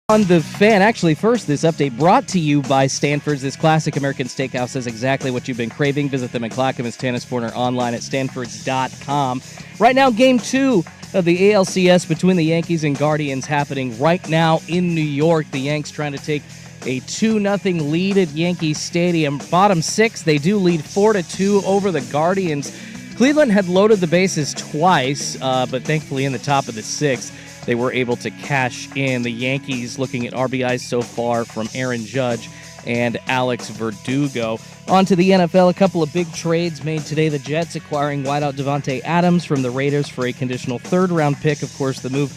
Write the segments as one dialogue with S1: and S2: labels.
S1: On the Fan. Actually, first, this update brought to you by Stanford's. This classic American steakhouse is exactly what you've been craving. Visit them in Clackamas, Tannersport, or online at stanfords.com. Right now, Game 2 of the ALCS between the Yankees and Guardians happening right now in New York. The Yanks trying to take a 2-0 lead at Yankee Stadium. Bottom six, they do lead 4-2 over the Guardians. Cleveland had loaded the bases twice, but thankfully in the top of the sixth, they were able to cash in. The Yankees looking at RBIs so far from Aaron Judge and Alex Verdugo. On to the NFL, a couple of big trades made today. The Jets acquiring wideout Devontae Adams from the Raiders for a conditional third-round pick. Of course, the move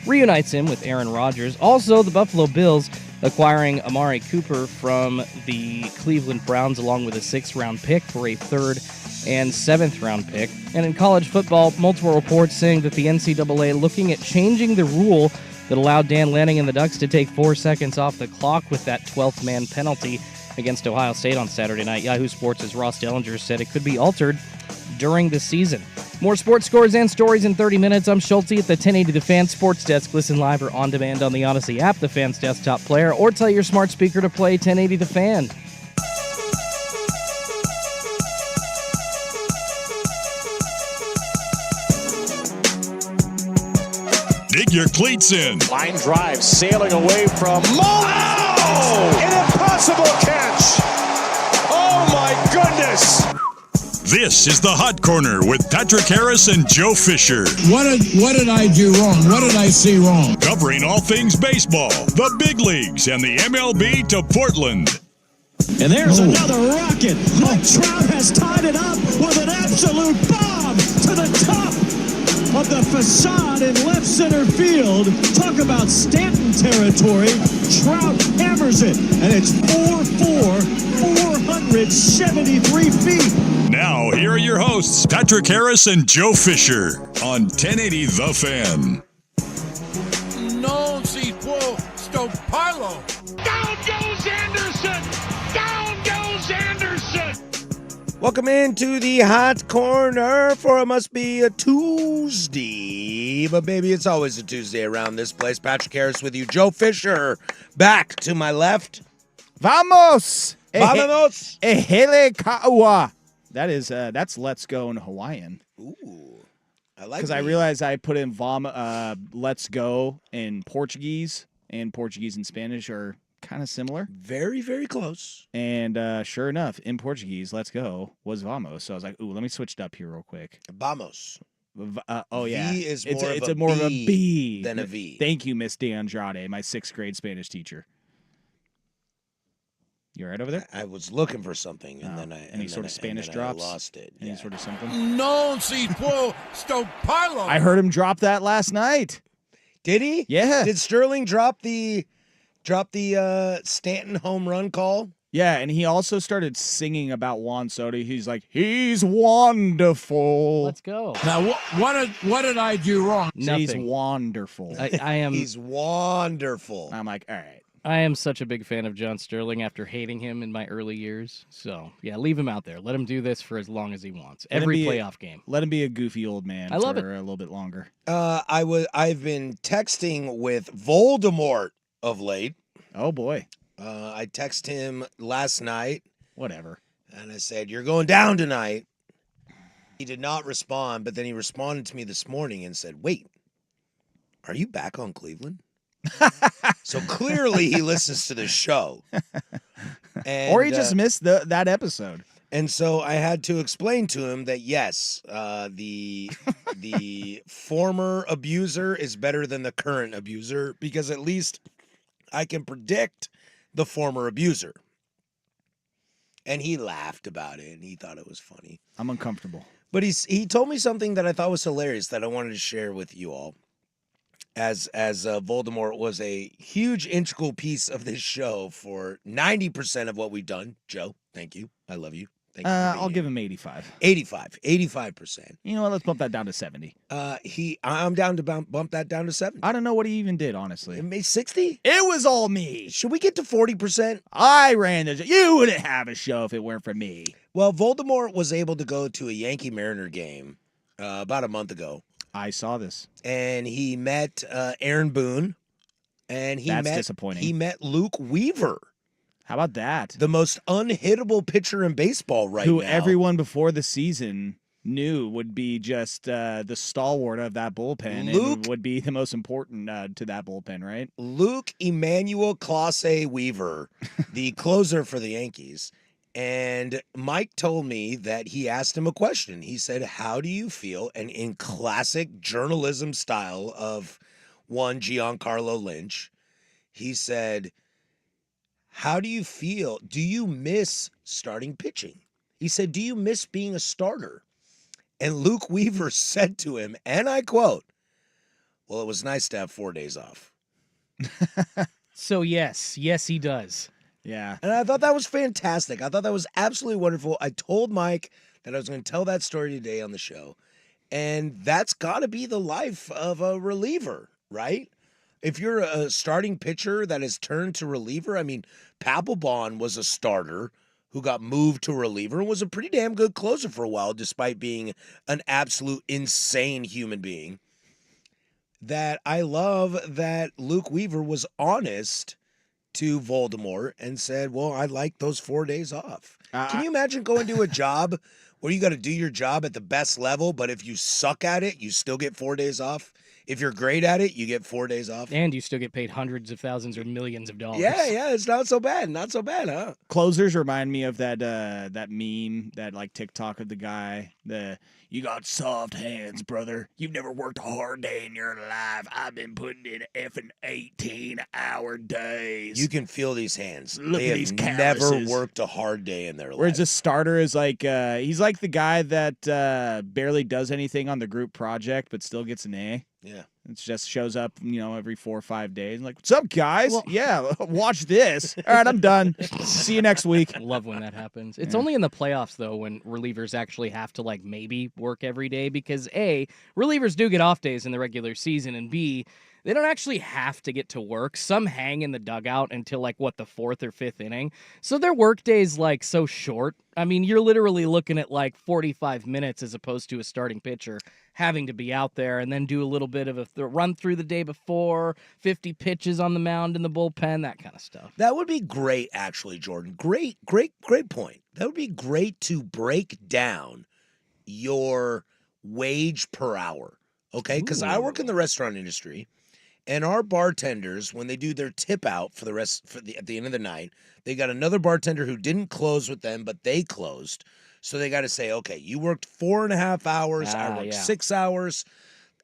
S1: reunites him with Aaron Rodgers. Also, the Buffalo Bills acquiring Amari Cooper from the Cleveland Browns along with a sixth-round pick for a third and seventh-round pick. And in college football, multiple reports saying that the NCAA looking at changing the rule that allowed Dan Lanning and the Ducks to take 4 seconds off the clock with that 12th man penalty against Ohio State on Saturday night. Yahoo Sports' Ross Dellinger said it could be altered during the season. More sports scores and stories in 30 minutes. I'm Schulte at the 1080 The Fan Sports Desk. Listen live or on demand on the Odyssey app, the Fan's desktop player, or tell your smart speaker to play 1080 The Fan.
S2: Dig your cleats in.
S3: Line drive, sailing away from Mullins. Oh! An impossible catch. Oh, my goodness.
S2: This is the Hot Corner with Patrick Harris and Joe Fisher.
S4: What did I do wrong? What did I see wrong?
S2: Covering all things baseball, the big leagues, and the MLB to Portland.
S5: And there's another rocket. Mike Trout has tied it up with an absolute bomb to the top of the facade in left center field. Talk about Stanton territory. Trout hammers it, and it's 4-4, 473 feet.
S2: Now, here are your hosts, Patrick Harris and Joe Fisher on 1080 The Fan.
S6: Non si può stopparlo. Down goes Anderson! Down goes Anderson!
S7: Welcome into the Hot Corner for it must be a Tuesday, but baby, it's always a Tuesday around this place. Patrick Harris with you, Joe Fisher back to my left.
S8: Vamos!
S7: Vamos!
S8: Ehele ka'ua. That's let's go in Hawaiian.
S7: Ooh, I like
S8: because I realized I put in let's go in Portuguese, and Portuguese and Spanish are kind of similar.
S7: Very, very close.
S8: And sure enough, in Portuguese, let's go was vamos. So I was like, ooh, let me switch it up here real quick.
S7: Vamos.
S8: Oh, yeah.
S7: V is
S8: it's more of a B
S7: than a V.
S8: Thank you, Miss De Andrade, my 6th grade Spanish teacher. You all right over there?
S7: I was looking for something, and then
S8: any sort of Spanish drops?
S7: I lost it.
S8: Any sort of something?
S6: Non si può stopparlo.
S8: I heard him drop that last night.
S7: Did he?
S8: Yeah.
S7: Did Sterling drop the Stanton home run call?
S8: Yeah, and he also started singing about Juan Soto. He's like, he's wonderful.
S1: Let's go.
S6: Now, what did I do wrong?
S8: He's wonderful.
S1: I am.
S7: He's wonderful.
S8: I'm like, all right.
S1: I am such a big fan of John Sterling after hating him in my early years. So, yeah, leave him out there. Let him do this for as long as he wants. Every playoff game.
S8: Let him be a goofy old man
S1: I love
S8: for a little bit longer.
S7: I've been texting with Voldemort of late.
S8: Oh, boy.
S7: I texted him last night.
S8: Whatever.
S7: And I said, you're going down tonight. He did not respond, but then he responded to me this morning and said, wait, are you back on Cleveland? So clearly he listens to the show. And,
S8: or he just missed that episode.
S7: And so I had to explain to him that, yes, the former abuser is better than the current abuser because at least I can predict the former abuser. And he laughed about it, and he thought it was funny.
S8: I'm uncomfortable.
S7: But he told me something that I thought was hilarious that I wanted to share with you all. As Voldemort was a huge integral piece of this show for 90% of what we've done. Joe, thank you. I love you. Thank you.
S8: I'll give him 85.
S7: 85%.
S8: You know what? Let's bump that down to 70.
S7: I'm down to bump that down to 70.
S8: I don't know what he even did, honestly.
S7: It made 60?
S8: It was all me.
S7: Should we get to 40%?
S8: I ran the show. You wouldn't have a show if it weren't for me.
S7: Well, Voldemort was able to go to a Yankee Mariner game about a month ago.
S8: I saw this.
S7: And he met Aaron Boone And
S8: That's disappointing.
S7: He met Luke Weaver,
S8: How about that?
S7: the most unhittable pitcher in baseball right
S8: Who
S7: now.
S8: everyone before the season knew would be just the stalwart of that bullpen and would be the most important to that bullpen, right?
S7: Luke Emmanuel Clase Weaver, the closer for the Yankees. And Mike told me that he asked him a question. He said, how do you feel? And in classic journalism style of one Giancarlo Lynch, he said, how do you feel? Do you miss starting pitching? He said, do you miss being a starter? And Luke Weaver said to him, and I quote, well, it was nice to have 4 days off.
S1: So yes, he does.
S8: Yeah.
S7: And I thought that was fantastic. I thought that was absolutely wonderful. I told Mike that I was going to tell that story today on the show. And that's got to be the life of a reliever, right? If you're a starting pitcher that has turned to reliever, I mean, Papelbon was a starter who got moved to reliever and was a pretty damn good closer for a while, despite being an absolute insane human being. That I love that Luke Weaver was honest to Voldemort and said, well, I like those 4 days off. Can you imagine going to a job where you got to do your job at the best level, but if you suck at it, you still get 4 days off? If you're great at it, you get 4 days off.
S1: And you still get paid hundreds of thousands or millions of dollars.
S7: Yeah, it's not so bad. Not so bad, huh?
S8: Closers remind me of that that meme, that like TikTok of the guy, you got soft hands, brother. You've never worked a hard day in your life. I've been putting in effing 18-hour days.
S7: You can feel these hands.
S8: Look
S7: they
S8: at
S7: have
S8: these
S7: never
S8: calluses.
S7: worked a hard day in their
S8: Whereas
S7: life.
S8: a starter is like, he's like the guy that barely does anything on the group project, but still gets an A.
S7: Yeah.
S8: It just shows up, every 4 or 5 days. And like, what's up, guys?
S1: Well-
S8: Yeah, watch this. All right, I'm done. See you next week.
S1: Love when that happens. It's only in the playoffs, though, when relievers actually have to, maybe work every day because, A, relievers do get off days in the regular season, and B, they don't actually have to get to work. Some hang in the dugout until, the fourth or fifth inning. So their work day's, so short. I mean, you're literally looking at, 45 minutes as opposed to a starting pitcher having to be out there and then do a little bit of a run through the day before, 50 pitches on the mound in the bullpen, that kind of stuff.
S7: That would be great, actually, Jordan. Great point. That would be great to break down your wage per hour, okay? Because I work in the restaurant industry, and our bartenders, when they do their tip out at the end of the night, they got another bartender who didn't close with them, but they closed. So they got to say, okay, you worked 4.5 hours, I worked 6 hours.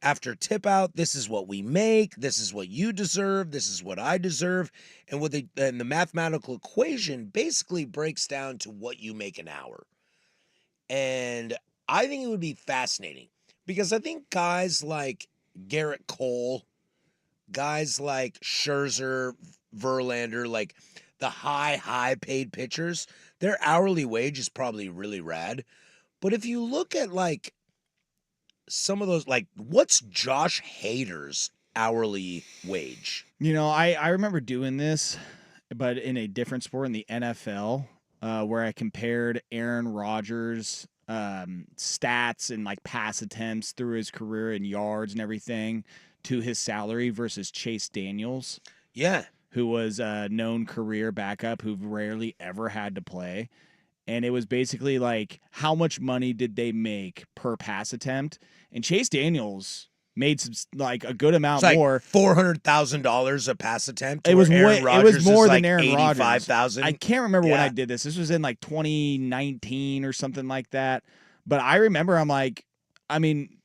S7: After tip out, this is what we make. This is what you deserve. This is what I deserve. And the mathematical equation basically breaks down to what you make an hour. And I think it would be fascinating because I think guys like Garrett Cole, guys like Scherzer, Verlander, the high paid pitchers, their hourly wage is probably really rad. But if you look at some of those, what's Josh Hader's hourly wage?
S8: I remember doing this, but in a different sport, in the NFL, where I compared Aaron Rodgers' stats and pass attempts through his career and yards and everything to his salary versus Chase Daniels.
S7: Yeah.
S8: Who was a known career backup who rarely ever had to play. And it was basically how much money did they make per pass attempt? And Chase Daniels made some, a good amount more.
S7: $400,000 a pass attempt.
S8: It was
S7: Aaron
S8: way, it was
S7: Rodgers
S8: more
S7: is
S8: than Aaron Rodgers.
S7: 85,000.
S8: I can't remember when I did this. This was in 2019 or something like that. But I remember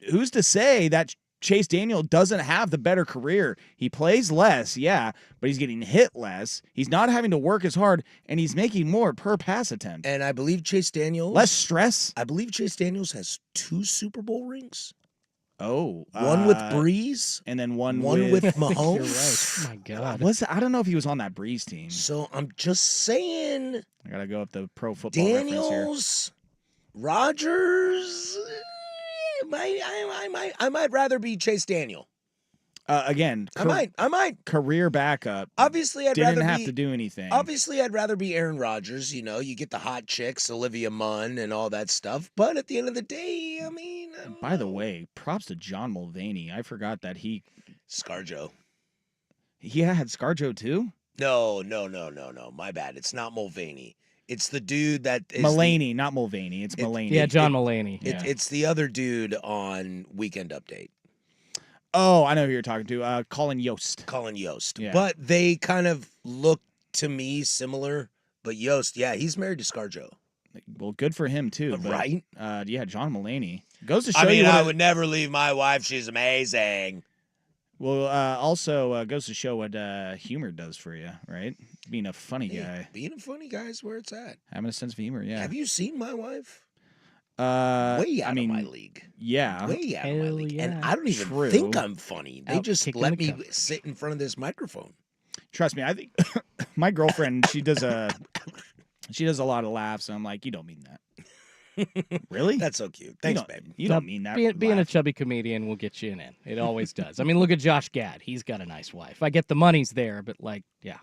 S8: who's to say that Chase Daniel doesn't have the better career? He plays less, yeah, but he's getting hit less. He's not having to work as hard, and he's making more per pass attempt.
S7: And I believe Chase Daniels...
S8: Less stress.
S7: I believe Chase Daniels has 2 Super Bowl rings.
S8: Oh.
S7: One with Breeze.
S8: And then one
S7: with Mahomes.
S1: You're right. Oh, my God.
S8: I don't know if he was on that Breeze team.
S7: So I'm just saying...
S8: I got to go up the Pro Football Reference here.
S7: Daniels, Rodgers... I might rather be Chase Daniel.
S8: Again,
S7: I might.
S8: Career backup.
S7: Obviously,
S8: didn't have to do anything.
S7: Obviously, I'd rather be Aaron Rodgers. You get the hot chicks, Olivia Munn, and all that stuff. But at the end of the day,
S8: By the way, props to John Mulvaney. I forgot that he...
S7: ScarJo.
S8: He had ScarJo too?
S7: No. My bad. It's not Mulvaney. It's the dude that is
S8: Mulaney, not Mulvaney. It's Mulaney.
S1: Yeah, John Mulaney. Yeah.
S7: It's the other dude on Weekend Update,
S8: Oh, I know who you're talking to. Colin Yost.
S7: Colin Yost.
S8: Yeah.
S7: But they kind of look to me similar. But Yost, yeah, he's married to ScarJo.
S8: Well, good for him too. But,
S7: Right?
S8: Yeah, John Mulaney goes to show
S7: I mean,
S8: you. What
S7: I would never leave my wife. She's amazing.
S8: Well, also goes to show what humor does for you, right? Being a funny guy,
S7: Being a funny guy is where it's at.
S8: having a sense of humor. Yeah.
S7: Have you seen my wife?
S8: Way
S7: Way out of my league.
S8: Yeah.
S7: Way out of my
S1: Hell
S7: league.
S1: yeah.
S7: And I don't even
S8: True.
S7: think I'm funny. They
S1: Out
S7: just
S1: kicking
S7: let
S1: the
S7: me
S1: covers.
S7: sit in front of this microphone.
S8: Trust me, I think my girlfriend, she does a lot of laughs, and I'm like, you don't mean that. Really?
S7: That's so cute.
S8: You
S7: Thanks,
S8: don't-
S7: babe.
S8: You don't mean that.
S1: Being a
S8: laugh.
S1: chubby comedian will get you in. It always does. I mean, look at Josh Gad. He's got a nice wife. I get the money's there, but like, yeah.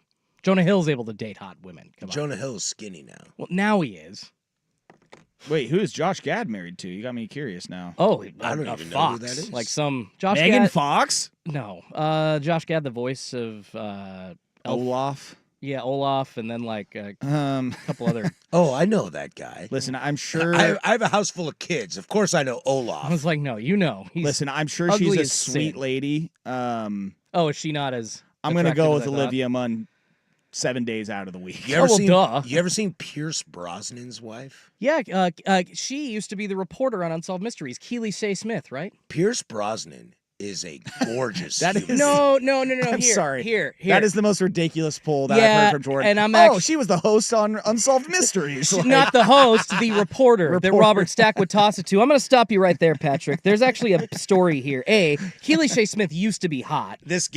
S1: Jonah Hill's able to date hot women. Come on.
S7: Jonah Hill's skinny now.
S1: Well, now he is.
S8: Wait, who is Josh Gad married to? You got me curious now.
S1: Oh,
S7: I don't
S1: a
S7: even know
S1: Fox.
S7: who that is.
S1: Like some Josh
S8: Megan
S1: Gad.
S8: Fox?
S1: No, Josh Gad, the voice of Elf.
S8: Olaf?
S1: Yeah, Olaf, and then like a
S8: Um,
S1: couple other.
S7: Oh, I know that guy.
S8: listen, I'm sure.
S7: I have a house full of kids. Of course I know
S1: I
S7: Olaf.
S1: was like, no, you know. He's,
S8: Listen, I'm sure she's
S1: ugly
S8: a
S1: as
S8: sweet
S1: sin.
S8: lady.
S1: Oh, is she not as?
S8: I'm gonna go with
S1: attractive as I thought?
S8: Olivia Munn 7 days out of the week.
S7: You ever
S1: well,
S7: seen
S1: duh.
S7: You ever seen Pierce Brosnan's wife?
S1: Yeah, she used to be the reporter on Unsolved Mysteries, Keely Shea Smith, right?
S7: Pierce Brosnan is a gorgeous
S8: That
S7: human
S8: is-
S1: No. I'm
S8: I'm sorry.
S1: Here.
S8: That is the most ridiculous poll that I've
S1: Yeah,
S8: heard from Jordan.
S1: and I'm
S8: oh,
S1: actu-
S8: she was the host on Unsolved Mysteries.
S1: She's
S8: Like,
S1: not the host, the reporter that
S8: Reporter.
S1: Robert Stack would toss it to. I'm going to stop you right there, Patrick. There's actually a story here. Keely Shea Smith used to be hot.
S7: This show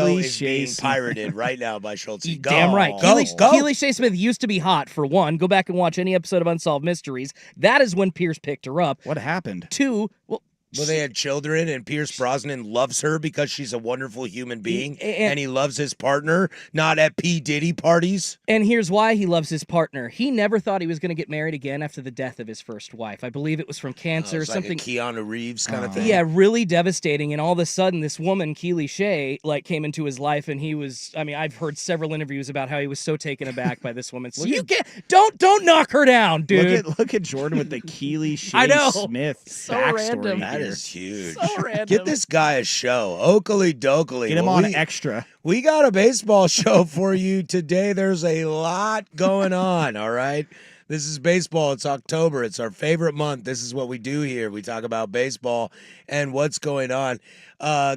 S8: Keely
S7: is
S8: Shea
S7: being
S8: Smith.
S7: pirated right now by Schultz. Go,
S1: Damn right.
S7: Go, go.
S1: Keely Shea Smith used to be hot, for one. Go back and watch any episode of Unsolved Mysteries. That is when Pierce picked her up.
S8: What happened?
S1: Two, well,
S7: Well, they had children, and Pierce Brosnan loves her because she's a wonderful human being, and he loves his partner, not at P. Diddy parties.
S1: and here's why he loves his partner. He never thought he was going to get married again after the death of his first wife. I believe it was from cancer or
S7: It's
S1: something.
S7: like a Keanu Reeves kind of thing.
S1: Yeah, really devastating. And all of a sudden, this woman, Keely Shea, like came into his life, and he was. I mean, I've heard several interviews about how he was so taken aback by this woman. So you can't don't knock her down, dude.
S8: Look at Jordan with the Keely Shea
S1: I know.
S8: Smith
S1: So
S8: backstory.
S1: random.
S7: That
S8: here.
S7: is huge.
S1: So random.
S7: Get this guy a show. Oakley dokley.
S8: Get him
S7: Well,
S8: on
S7: we-
S8: extra.
S7: We got a baseball show for you today. There's a lot going on, all right? This is baseball. It's October. It's our favorite month. This is what we do here. We talk about baseball and what's going on.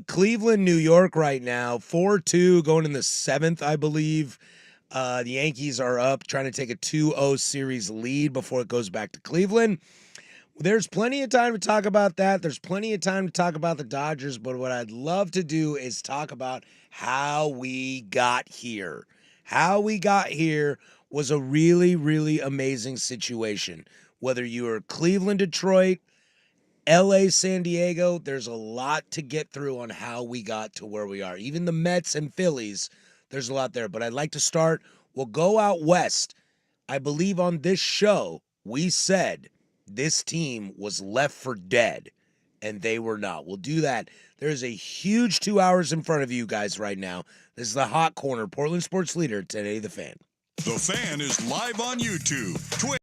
S7: Cleveland, New York right now, 4-2 going in the 7th, I believe. The Yankees are up trying to take a 2-0 series lead before it goes back to Cleveland. There's plenty of time to talk about that. There's plenty of time to talk about the Dodgers, but what I'd love to do is talk about how we got here. How we got here was a really, really amazing situation. Whether you are Cleveland, Detroit, LA, San Diego, there's a lot to get through on how we got to where we are. Even the Mets and Phillies, there's a lot there. But I'd like to start, we'll go out west. I believe on this show, we said this team was left for dead, and they were not. We'll do that. There's a huge 2 hours in front of you guys right now. This is the Hot Corner, Portland Sports Leader, today The Fan.
S2: The Fan is live on YouTube, Twitch.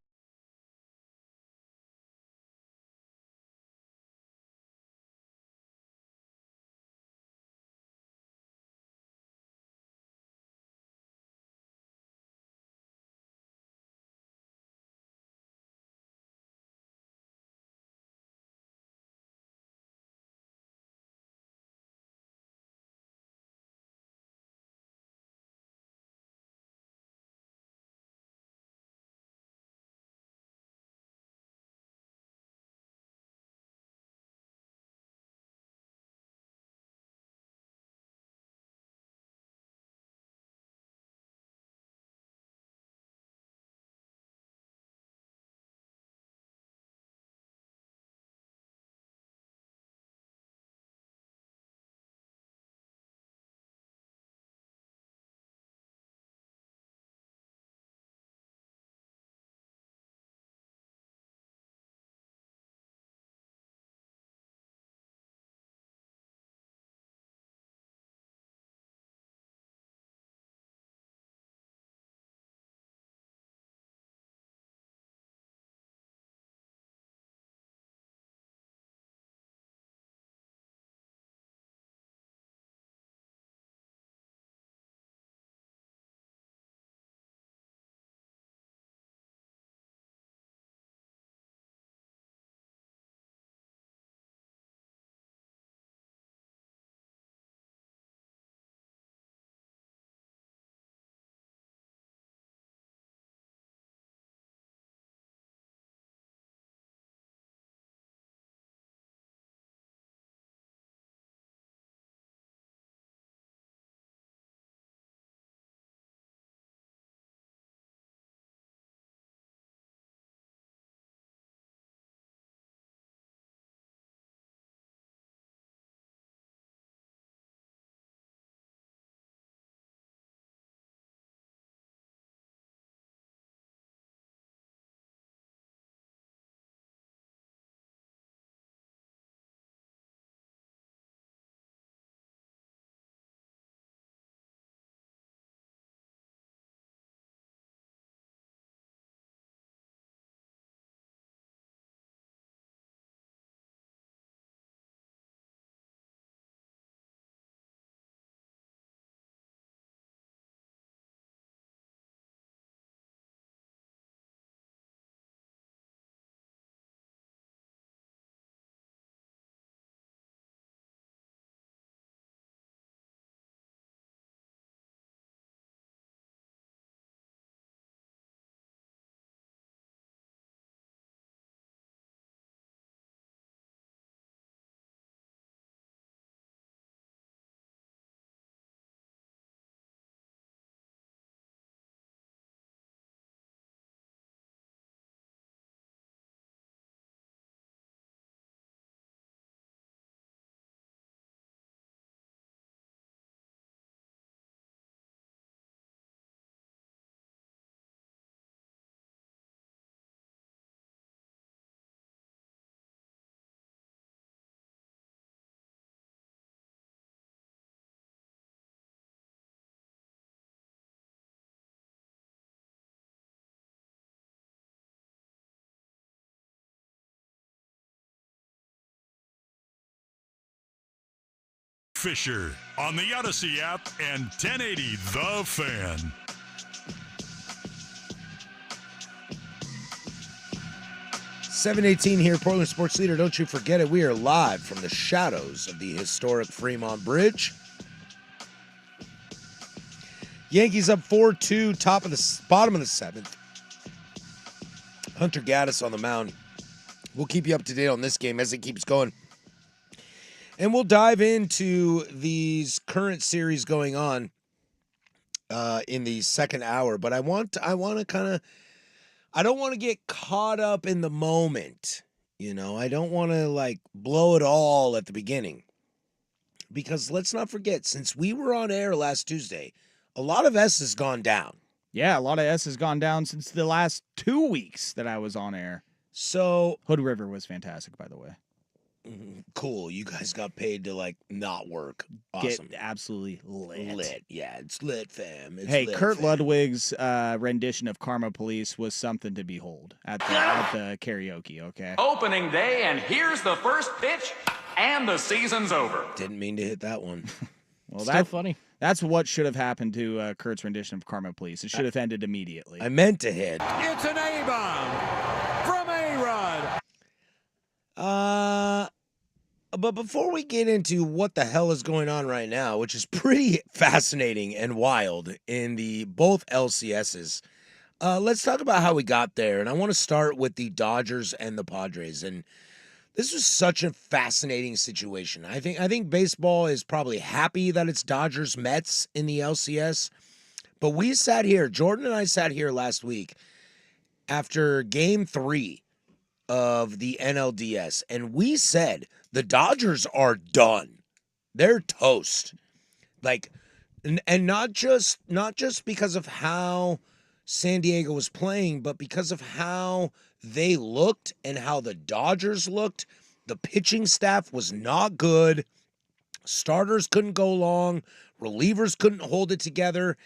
S2: Fisher on the Odyssey app and 1080 The Fan.
S7: .718 here, Portland Sports Leader. Don't you forget it. We are live from the shadows of the historic Fremont Bridge. Yankees up 4-2, bottom of the seventh. Hunter Gaddis on the mound. We'll keep you up to date on this game as it keeps going. And we'll dive into these current series going on in the second hour. But I want to kind of, I don't want to get caught up in the moment. You know, I don't want to like blow it all at the beginning. Because let's not forget, since we were on air last Tuesday, a lot of S has gone down.
S8: Yeah, a lot of S has gone down since the last 2 weeks that I was on air.
S7: So
S8: Hood River was fantastic, by the way.
S7: Cool. You guys got paid to like not work. Awesome.
S8: Get absolutely lit.
S7: Lit. Yeah, it's lit, fam. It's
S8: Hey,
S7: lit,
S8: Kurt
S7: fam.
S8: Ludwig's rendition of Karma Police was something to behold at the karaoke, okay?
S9: Opening day, and here's the first pitch, and the season's over.
S7: Didn't mean to hit that one.
S8: Well,
S1: Still funny.
S8: That's what should have happened to Kurt's rendition of Karma Police. It should have ended immediately.
S7: I meant to hit.
S6: It's an A-bomb from A-Rod.
S7: But before we get into what the hell is going on right now, which is pretty fascinating and wild in the both LCSs, let's talk about how we got there. And I want to start with the Dodgers and the Padres. And this was such a fascinating situation. I think baseball is probably happy that it's Dodgers Mets in the LCS. But we sat here, Jordan and I sat here last week after game 3 of the NLDS, and we said the Dodgers are done. They're toast. Like, and not just because of how San Diego was playing, but because of how they looked and how the Dodgers looked. The pitching staff was not good. Starters couldn't go long. Relievers couldn't hold it together.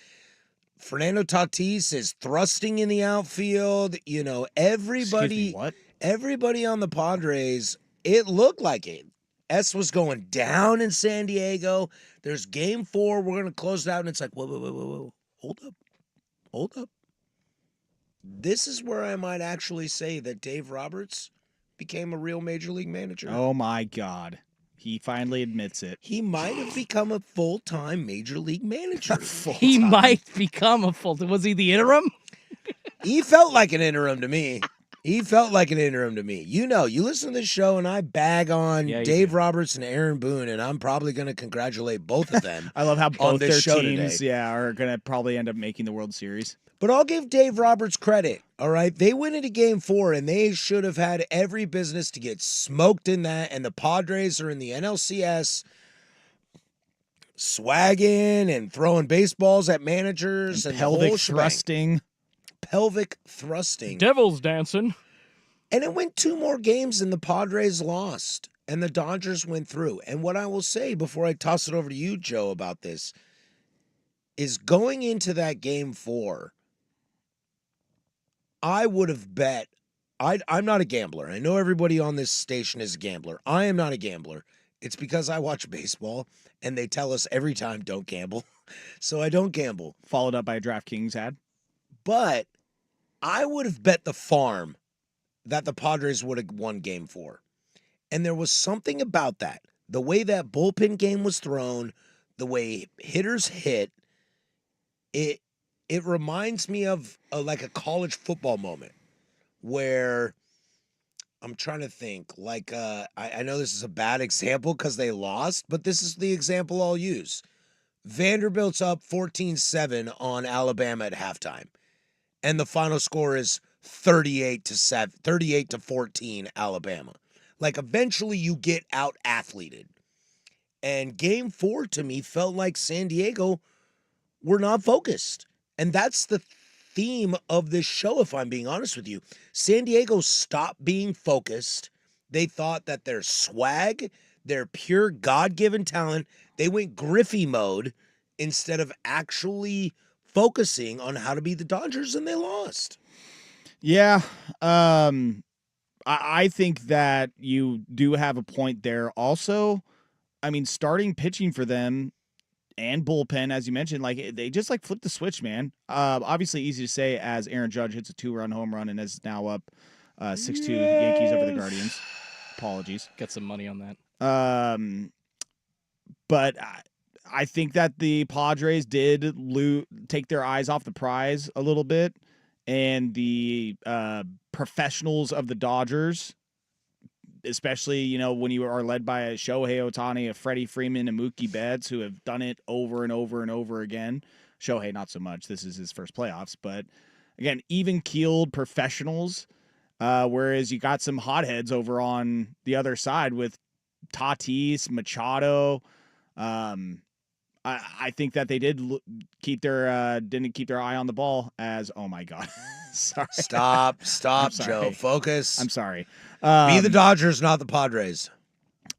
S7: Fernando Tatis is thrusting in the outfield. You know, everybody on the Padres, it looked like it. S was going down in San Diego. There's game 4. We're going to close it out. And it's like, whoa. Hold up. This is where I might actually say that Dave Roberts became a real major league manager.
S8: Oh, my God. He finally admits it.
S7: He might have become a full-time major league manager.
S1: He might become a full. Was he the interim?
S7: He felt like an interim to me. You know, you listen to this show and I bag on Dave Roberts and Aaron Boone, and I'm probably going to congratulate both of them.
S8: I love how both their
S7: show
S8: teams,
S7: today.
S8: are going to probably end up making the World Series.
S7: But I'll give Dave Roberts credit, all right? They went into game 4, and they should have had every business to get smoked in that, and the Padres are in the NLCS swagging and throwing baseballs at managers and
S8: pelvic thrusting.
S7: Pelvic thrusting.
S1: Devil's dancing.
S7: And it went 2 more games, and the Padres lost, and the Dodgers went through. And what I will say before I toss it over to you, Joe, about this is going into that game 4, I would have bet. I'm not a gambler. I know everybody on this station is a gambler. I am not a gambler. It's because I watch baseball, and they tell us every time, don't gamble. So I don't gamble.
S8: Followed up by a DraftKings ad.
S7: But I would have bet the farm that the Padres would have won game 4. And there was something about that. The way that bullpen game was thrown, the way hitters hit, it reminds me of like a college football moment where I'm trying to think. Like, I know this is a bad example because they lost, but this is the example I'll use. Vanderbilt's up 14-7 on Alabama at halftime, and the final score is 38-14 Alabama. Like, eventually you get out-athleted. And game 4 to me felt like San Diego were not focused. And that's the theme of this show, if I'm being honest with you. San Diego stopped being focused. They thought that their swag, their pure God-given talent, they went Griffey mode instead of actually focusing on how to be the Dodgers, and they lost.
S8: Yeah, I think that you do have a point there. Also, I mean, starting pitching for them and bullpen, as you mentioned, like they just like flipped the switch, man. Obviously easy to say as Aaron Judge hits a 2-run home run and is now up 6-2 Yankees over the Guardians. Apologies.
S1: Got some money on that.
S8: But I think that the Padres did take their eyes off the prize a little bit, and the professionals of the Dodgers, especially, you know, when you are led by a Shohei Ohtani, a Freddie Freeman, and Mookie Betts, who have done it over and over and over again. Shohei, not so much. This is his first playoffs. But, again, even-keeled professionals, whereas you got some hotheads over on the other side with Tatis, Machado. I think that they didn't keep their eye on the ball as, oh, my God. Sorry.
S7: Stop, Joe. Focus.
S8: I'm sorry.
S7: Be the Dodgers, not the Padres.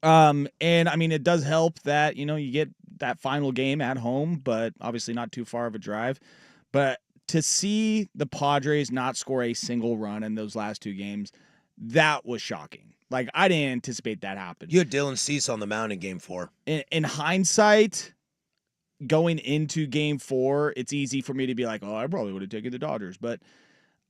S8: And I mean, it does help that, you know, you get that final game at home, but obviously not too far of a drive. But to see the Padres not score a single run in those last two games, that was shocking. Like, I didn't anticipate that happened.
S7: You had Dylan Cease on the mound in Game 4.
S8: In hindsight, going into Game 4, it's easy for me to be like, oh, I probably would have taken the Dodgers. But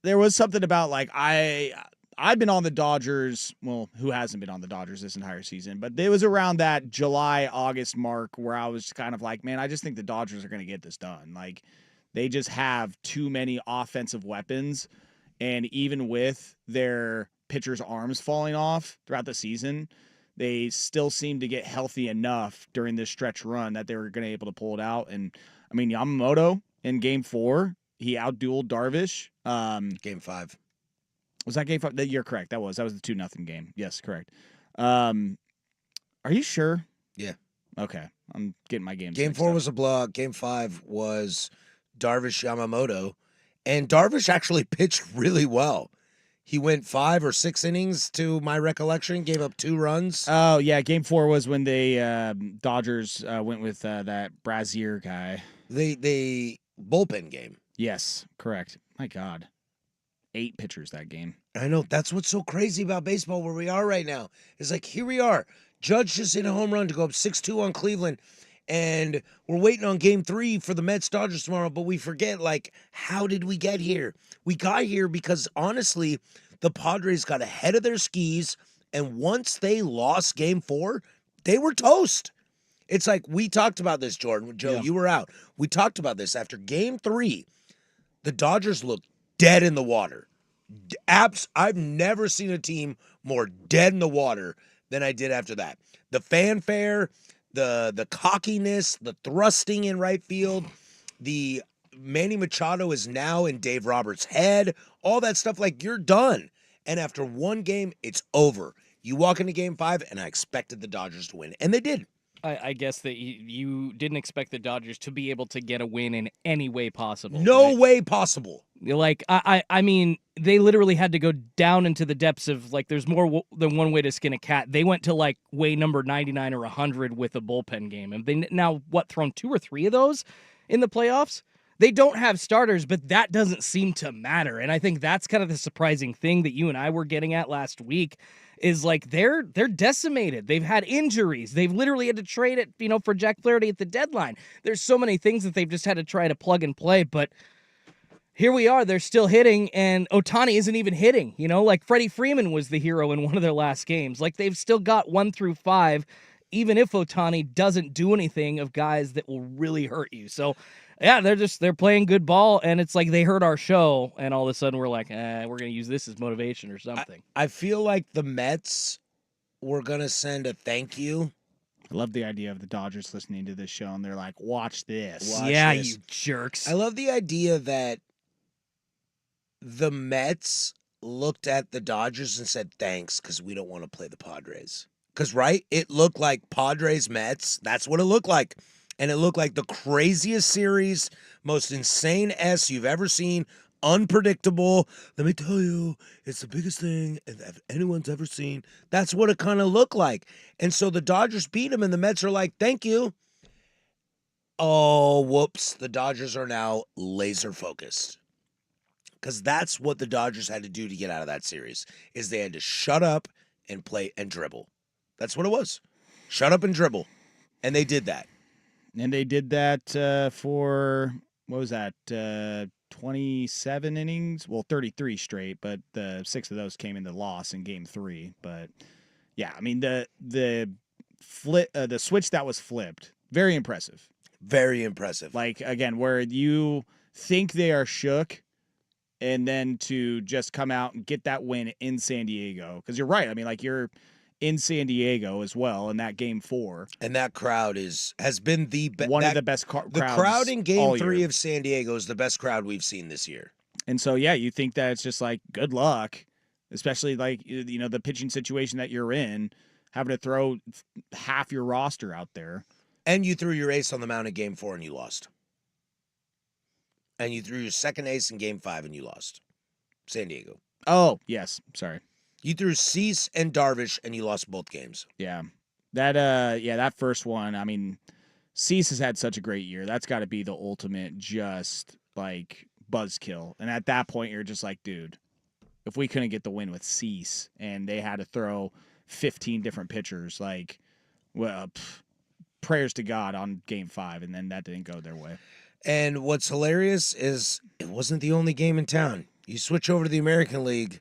S8: there was something about, like, I've been on the Dodgers. Well, who hasn't been on the Dodgers this entire season? But it was around that July, August mark where I was kind of like, man, I just think the Dodgers are going to get this done. Like, they just have too many offensive weapons. And even with their pitchers' arms falling off throughout the season, they still seem to get healthy enough during this stretch run that they were going to be able to pull it out. And, I mean, Yamamoto in Game 4, he outdueled Darvish.
S7: Game 5.
S8: Was that Game 5? You're correct. That was the 2-0 game. Yes, correct. Are you sure?
S7: Yeah.
S8: Okay. I'm getting my games.
S7: Game 4 was a blowout. Game 5 was Darvish Yamamoto. And Darvish actually pitched really well. He went 5 or 6 innings to my recollection, gave up 2 runs.
S8: Oh, yeah. Game 4 was when the Dodgers went with that Brazier guy.
S7: The bullpen game.
S8: Yes, correct. My God. 8 pitchers that game.
S7: I know. That's what's so crazy about baseball where we are right now. It's like, here we are. Judge just hit a home run to go up 6-2 on Cleveland. And we're waiting on Game 3 for the Mets-Dodgers tomorrow, but we forget, like, how did we get here? We got here because, honestly, the Padres got ahead of their skis, and once they lost Game 4, they were toast. It's like, we talked about this, Jordan. Joe,
S8: Yeah.
S7: You were out. We talked about this. After Game 3, the Dodgers looked dead in the water. I've never seen a team more dead in the water than I did after that. The fanfare, the cockiness, the thrusting in right field, the Manny Machado is now in Dave Roberts' head, all that stuff, like, you're done. And after one game, it's over. You walk into Game 5, and I expected the Dodgers to win, and they did.
S1: I guess that you didn't expect the Dodgers to be able to get a win in any way possible.
S7: No
S1: right?
S7: way possible.
S1: Like, I mean, they literally had to go down into the depths of, like, there's more than one way to skin a cat. They went to, like, way number 99 or 100 with a bullpen game. And they now, thrown 2 or 3 of those in the playoffs? They don't have starters, but that doesn't seem to matter. And I think that's kind of the surprising thing that you and I were getting at last week is, like, they're decimated. They've had injuries. They've literally had to trade it, for Jack Flaherty at the deadline. There's so many things that they've just had to try to plug and play, but here we are. They're still hitting, and Ohtani isn't even hitting. Like Freddie Freeman was the hero in one of their last games. Like, they've still got 1 through 5, even if Ohtani doesn't do anything, of guys that will really hurt you. So, yeah, they're playing good ball, and it's like they heard our show, and all of a sudden we're like, we're going to use this as motivation or something.
S7: I feel like the Mets were going to send a thank you.
S8: I love the idea of the Dodgers listening to this show, and they're like, watch this.
S7: Watch this.
S1: You jerks.
S7: I love the idea that the Mets looked at the Dodgers and said, thanks, because we don't want to play the Padres. Because, right, it looked like Padres-Mets. That's what it looked like. And it looked like the craziest series, most insane S you've ever seen, unpredictable. Let me tell you, it's the biggest thing that anyone's ever seen. That's what it kind of looked like. And so the Dodgers beat them, and the Mets are like, thank you. Oh, whoops. The Dodgers are now laser focused. Because that's what the Dodgers had to do to get out of that series, is they had to shut up and play and dribble. That's what it was. Shut up and dribble. And they did that.
S8: And they did that for, what was that, 27 innings? Well, 33 straight, but the 6 of those came in the loss in game 3. But yeah, I mean, the switch that was flipped, very impressive.
S7: Very impressive.
S8: Like, again, where you think they are shook, and then to just come out and get that win in San Diego. Because you're right. I mean, like, you're in San Diego as well in that game 4.
S7: And that crowd has been the best.
S8: One of the best crowds.
S7: The crowd in game 3
S8: year.
S7: of San Diego is the best crowd we've seen this year.
S8: And so, yeah, you think that it's just like, good luck, especially like, the pitching situation that you're in, having to throw half your roster out there.
S7: And you threw your ace on the mound in game 4 and you lost. And you threw your second ace in game 5 and you lost. San Diego.
S8: Oh, yes. Sorry.
S7: You threw Cease and Darvish and you lost both games.
S8: Yeah. That first one, I mean, Cease has had such a great year. That's got to be the ultimate just like buzzkill. And at that point, you're just like, dude, if we couldn't get the win with Cease and they had to throw 15 different pitchers, like, well, prayers to God on game 5, and then that didn't go their way.
S7: And what's hilarious is it wasn't the only game in town. You switch over to the American League.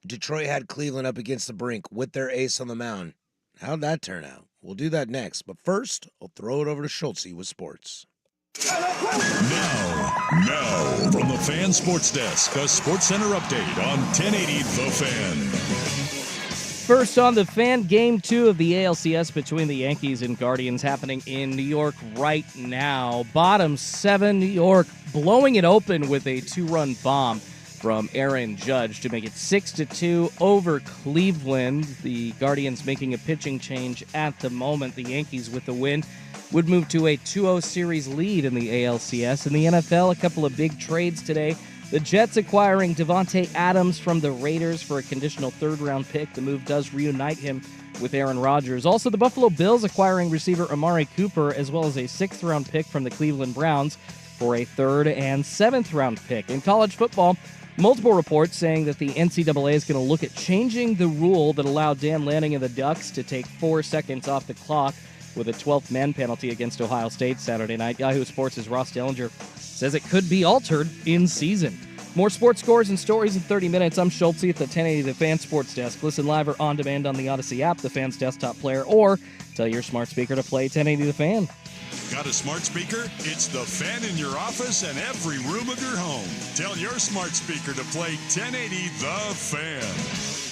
S7: Detroit had Cleveland up against the brink with their ace on the mound. How'd that turn out? We'll do that next. But first, I'll throw it over to Schultze with sports.
S2: Now, from the Fan Sports Desk, a Sports Center update on 1080 The Fan.
S1: First on the Fan, Game 2 of the ALCS between the Yankees and Guardians happening in New York right now. Bottom 7, New York blowing it open with a 2-run bomb from Aaron Judge to make it 6-2 over Cleveland. The Guardians making a pitching change at the moment. The Yankees with the win would move to a 2-0 series lead in the ALCS. In the NFL, a couple of big trades today. The Jets acquiring Devontae Adams from the Raiders for a conditional 3rd-round pick. The move does reunite him with Aaron Rodgers. Also, the Buffalo Bills acquiring receiver Amari Cooper as well as a 6th-round pick from the Cleveland Browns for a 3rd and 7th-round pick. In college football, multiple reports saying that the NCAA is going to look at changing the rule that allowed Dan Lanning and the Ducks to take 4 seconds off the clock with a 12th man penalty against Ohio State Saturday night. Yahoo Sports' Ross Dellinger says it could be altered in season. More sports scores and stories in 30 minutes. I'm Schultze at the 1080 The Fan Sports Desk. Listen live or on demand on the Odyssey app, the Fan's desktop player, or tell your smart speaker to play 1080 The Fan.
S2: Got a smart speaker? It's The Fan in your office and every room of your home. Tell your smart speaker to play 1080 The Fan.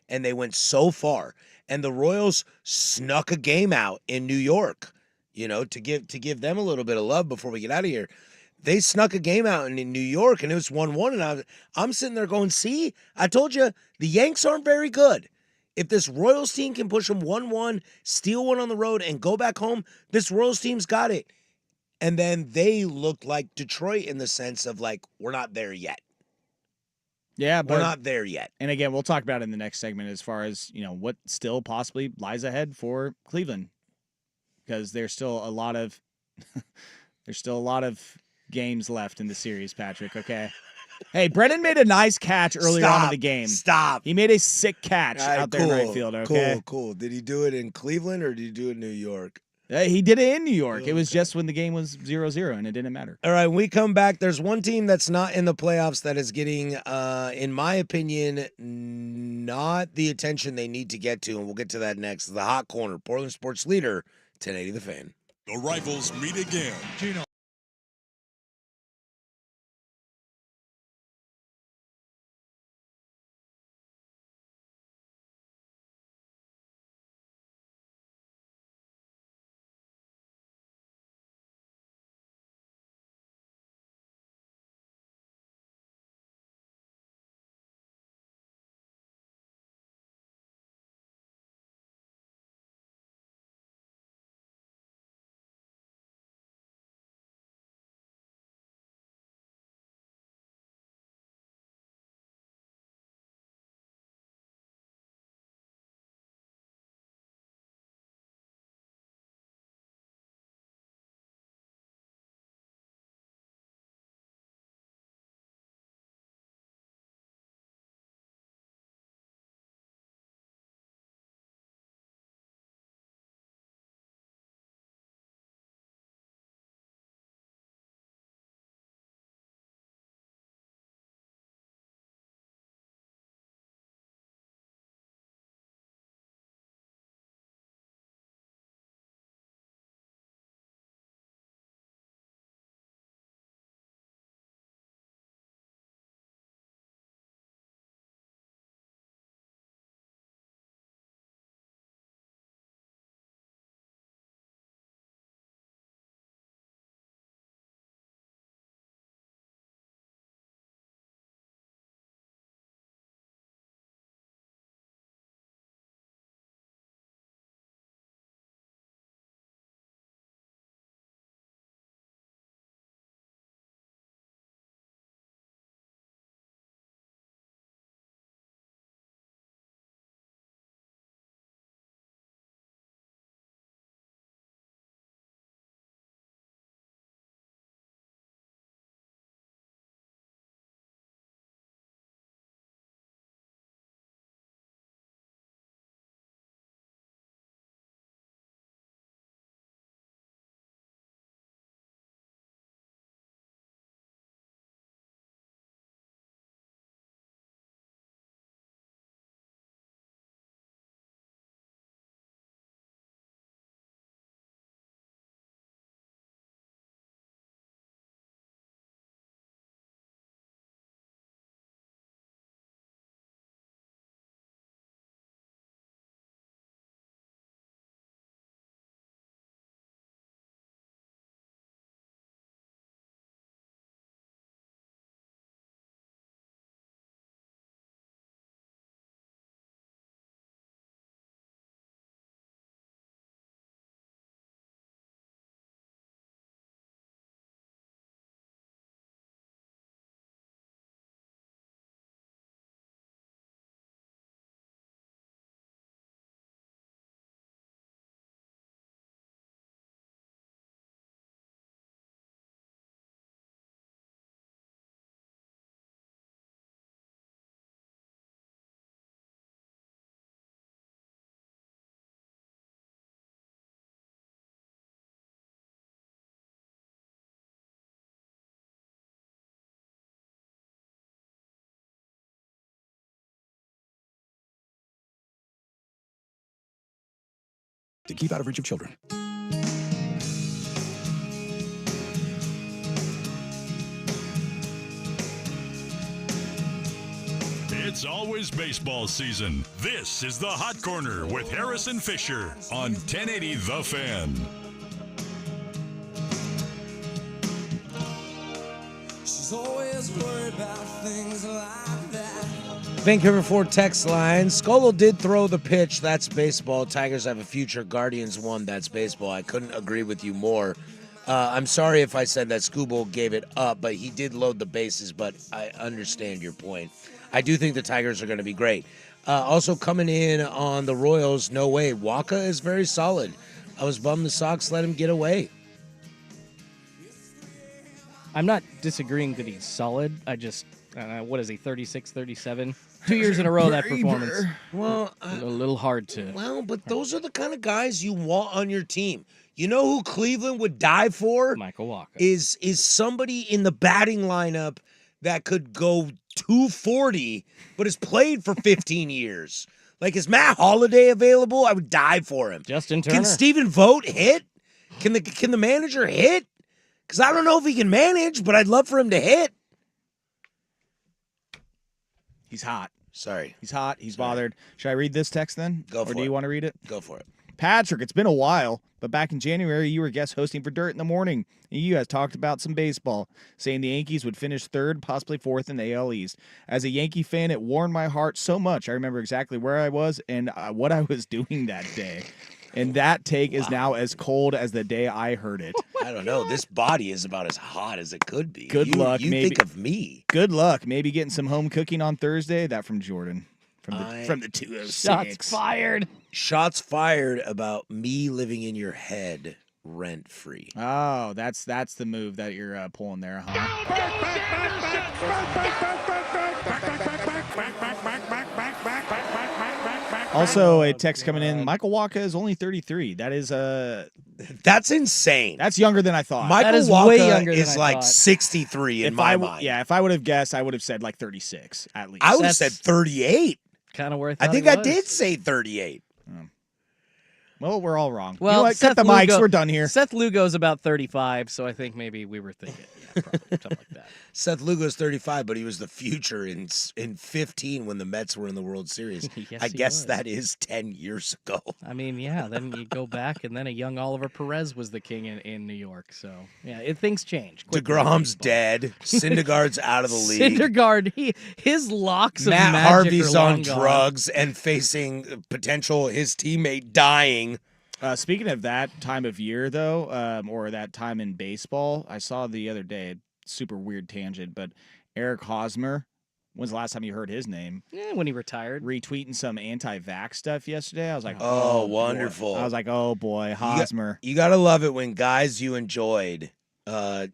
S7: and they went so far. And the Royals snuck a game out in New York, to give them a little bit of love before we get out of here. They snuck a game out in New York, and it was 1-1. And I'm sitting there going, see, I told you, the Yanks aren't very good. If this Royals team can push them 1-1, steal one on the road, and go back home, this Royals team's got it. And then they looked like Detroit in the sense of, like, we're not there yet.
S8: Yeah, but
S7: we're not there yet.
S8: And again, we'll talk about it in the next segment as far as, what still possibly lies ahead for Cleveland. Because there's still a lot of games left in the series, Patrick, okay? Hey, Brennan made a nice catch earlier on in the game.
S7: Stop.
S8: He made a sick catch out there in right field, okay?
S7: Cool. Did he do it in Cleveland or did he do it in New York?
S8: He did it in New York. Okay. It was just when the game was 0-0, and it didn't matter.
S7: All right, when we come back, there's one team that's not in the playoffs that is getting, in my opinion, not the attention they need to get to, and we'll get to that next. The Hot Corner, Portland Sports Leader, 1080 The Fan.
S2: The rivals meet again. Gino.
S10: To keep out of reach of children.
S2: It's It's always baseball season. This is the Hot Corner with Harrison Fisher on 1080 The Fan.
S11: She's always worried about things like that.
S7: Vancouver Ford text line. Scolo did throw the pitch. That's baseball. Tigers have a future. Guardians won. That's baseball. I couldn't agree with you more. I'm sorry if I said that Skubal gave it up, but he did load the bases, but I understand your point. I do think the Tigers are going to be great. Also coming in on the Royals, no way. Waka is very solid. I was bummed the Sox let him get away.
S1: I'm not disagreeing that he's solid. I just, what is he, 36, 37? 2 years in a row, that performance.
S7: Well,
S1: a little hard to.
S7: Well, but those are the kind of guys you want on your team. You know who Cleveland would die for?
S1: Michael Waka.
S7: Is somebody in the batting lineup that could go 240, but has played for 15 years. Like, is Matt Holliday available? I would die for him.
S1: Justin Turner.
S7: Can Stephen Vogt hit? Can the manager hit? Because I don't know if he can manage, but I'd love for him to hit.
S8: He's hot.
S7: Sorry.
S8: He's hot. He's bothered. Should I read this text then?
S7: Go for it.
S8: Or do you want to read it?
S7: Go for it.
S8: Patrick, it's been a while, but back in January, you were guest hosting for Dirt in the Morning, and you guys talked about some baseball, saying the Yankees would finish third, possibly fourth in the AL East. As a Yankee fan, it warmed my heart so much. I remember exactly where I was and what I was doing that day. And that take is now as cold as the day I heard it.
S7: I don't know. This body is about as hot as it could be.
S8: Good luck.
S7: You
S8: maybe,
S7: think of me.
S8: Good luck. Maybe getting some home cooking on Thursday. That from Jordan. From the 206.
S1: Shots fired.
S7: Shots fired about me living in your head rent free.
S8: Oh, that's the move that you're pulling there, huh? Also, a text coming in. Michael Waka is only 33. That is
S7: that's insane.
S8: That's younger than I thought.
S7: Michael Waka is like 63 in my mind.
S8: Yeah, if I would have guessed, I would have said like 36 at least.
S7: I would have said 38.
S1: Kind of worth.
S7: I think I did say 38.
S8: Well, we're all wrong.
S1: Well,
S8: you know what? Cut the mics. We're done here.
S1: Seth Lugo's about 35, so I think maybe we were thinking, probably something like that.
S7: Seth Lugo's 35, but he was the future in 15 when the Mets were in the World Series.
S1: Yes,
S7: I guess
S1: was.
S7: that is 10 years ago.
S1: I mean, yeah, then you go back, and then a young Oliver Perez was the king in New York. So, yeah, things change.
S7: DeGrom's dead. Syndergaard's out of the league.
S1: Syndergaard, his locks of
S7: Matt
S1: magic
S7: Harvey's
S1: are
S7: on
S1: long gone.
S7: drugs and facing potential his teammate dying.
S8: Speaking of that time of year, though, or that time in baseball, I saw the other day, super weird tangent, but Eric Hosmer, when's the last time you heard his name?
S1: Yeah, when he retired.
S8: Retweeting some anti-vax stuff yesterday. I was like,
S7: oh
S8: boy.
S7: wonderful.
S8: I was like, oh, boy, Hosmer.
S7: You got to love it when guys you enjoyed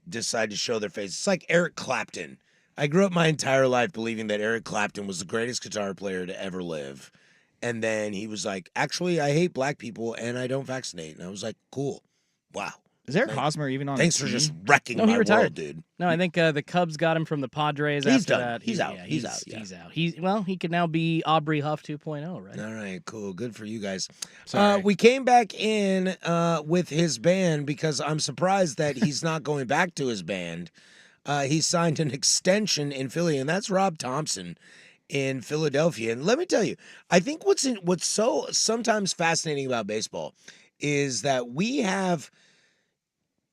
S7: decide to show their face. It's like Eric Clapton. I grew up my entire life believing that Eric Clapton was the greatest guitar player to ever live. And then he was like, actually, I hate black people and I don't vaccinate. And I was like, cool. Wow.
S8: Is Eric Hosmer even on
S7: Thanks
S8: the
S7: for
S8: team?
S7: just wrecking
S1: No,
S7: my
S1: he retired.
S7: world, dude.
S1: No, I think the Cubs got him from the Padres
S7: He's
S1: after
S7: done.
S1: that.
S7: He's out.
S1: Yeah,
S7: He's out, yeah.
S1: He's out. He could now be Aubrey Huff 2.0, right?
S7: All right, cool. Good for you guys.
S8: Sorry.
S7: We came back in with his band because I'm surprised that he's not going back to his band. He signed an extension in Philly, and that's Rob Thompson in Philadelphia. And let me tell you, I think what's so sometimes fascinating about baseball is that we have,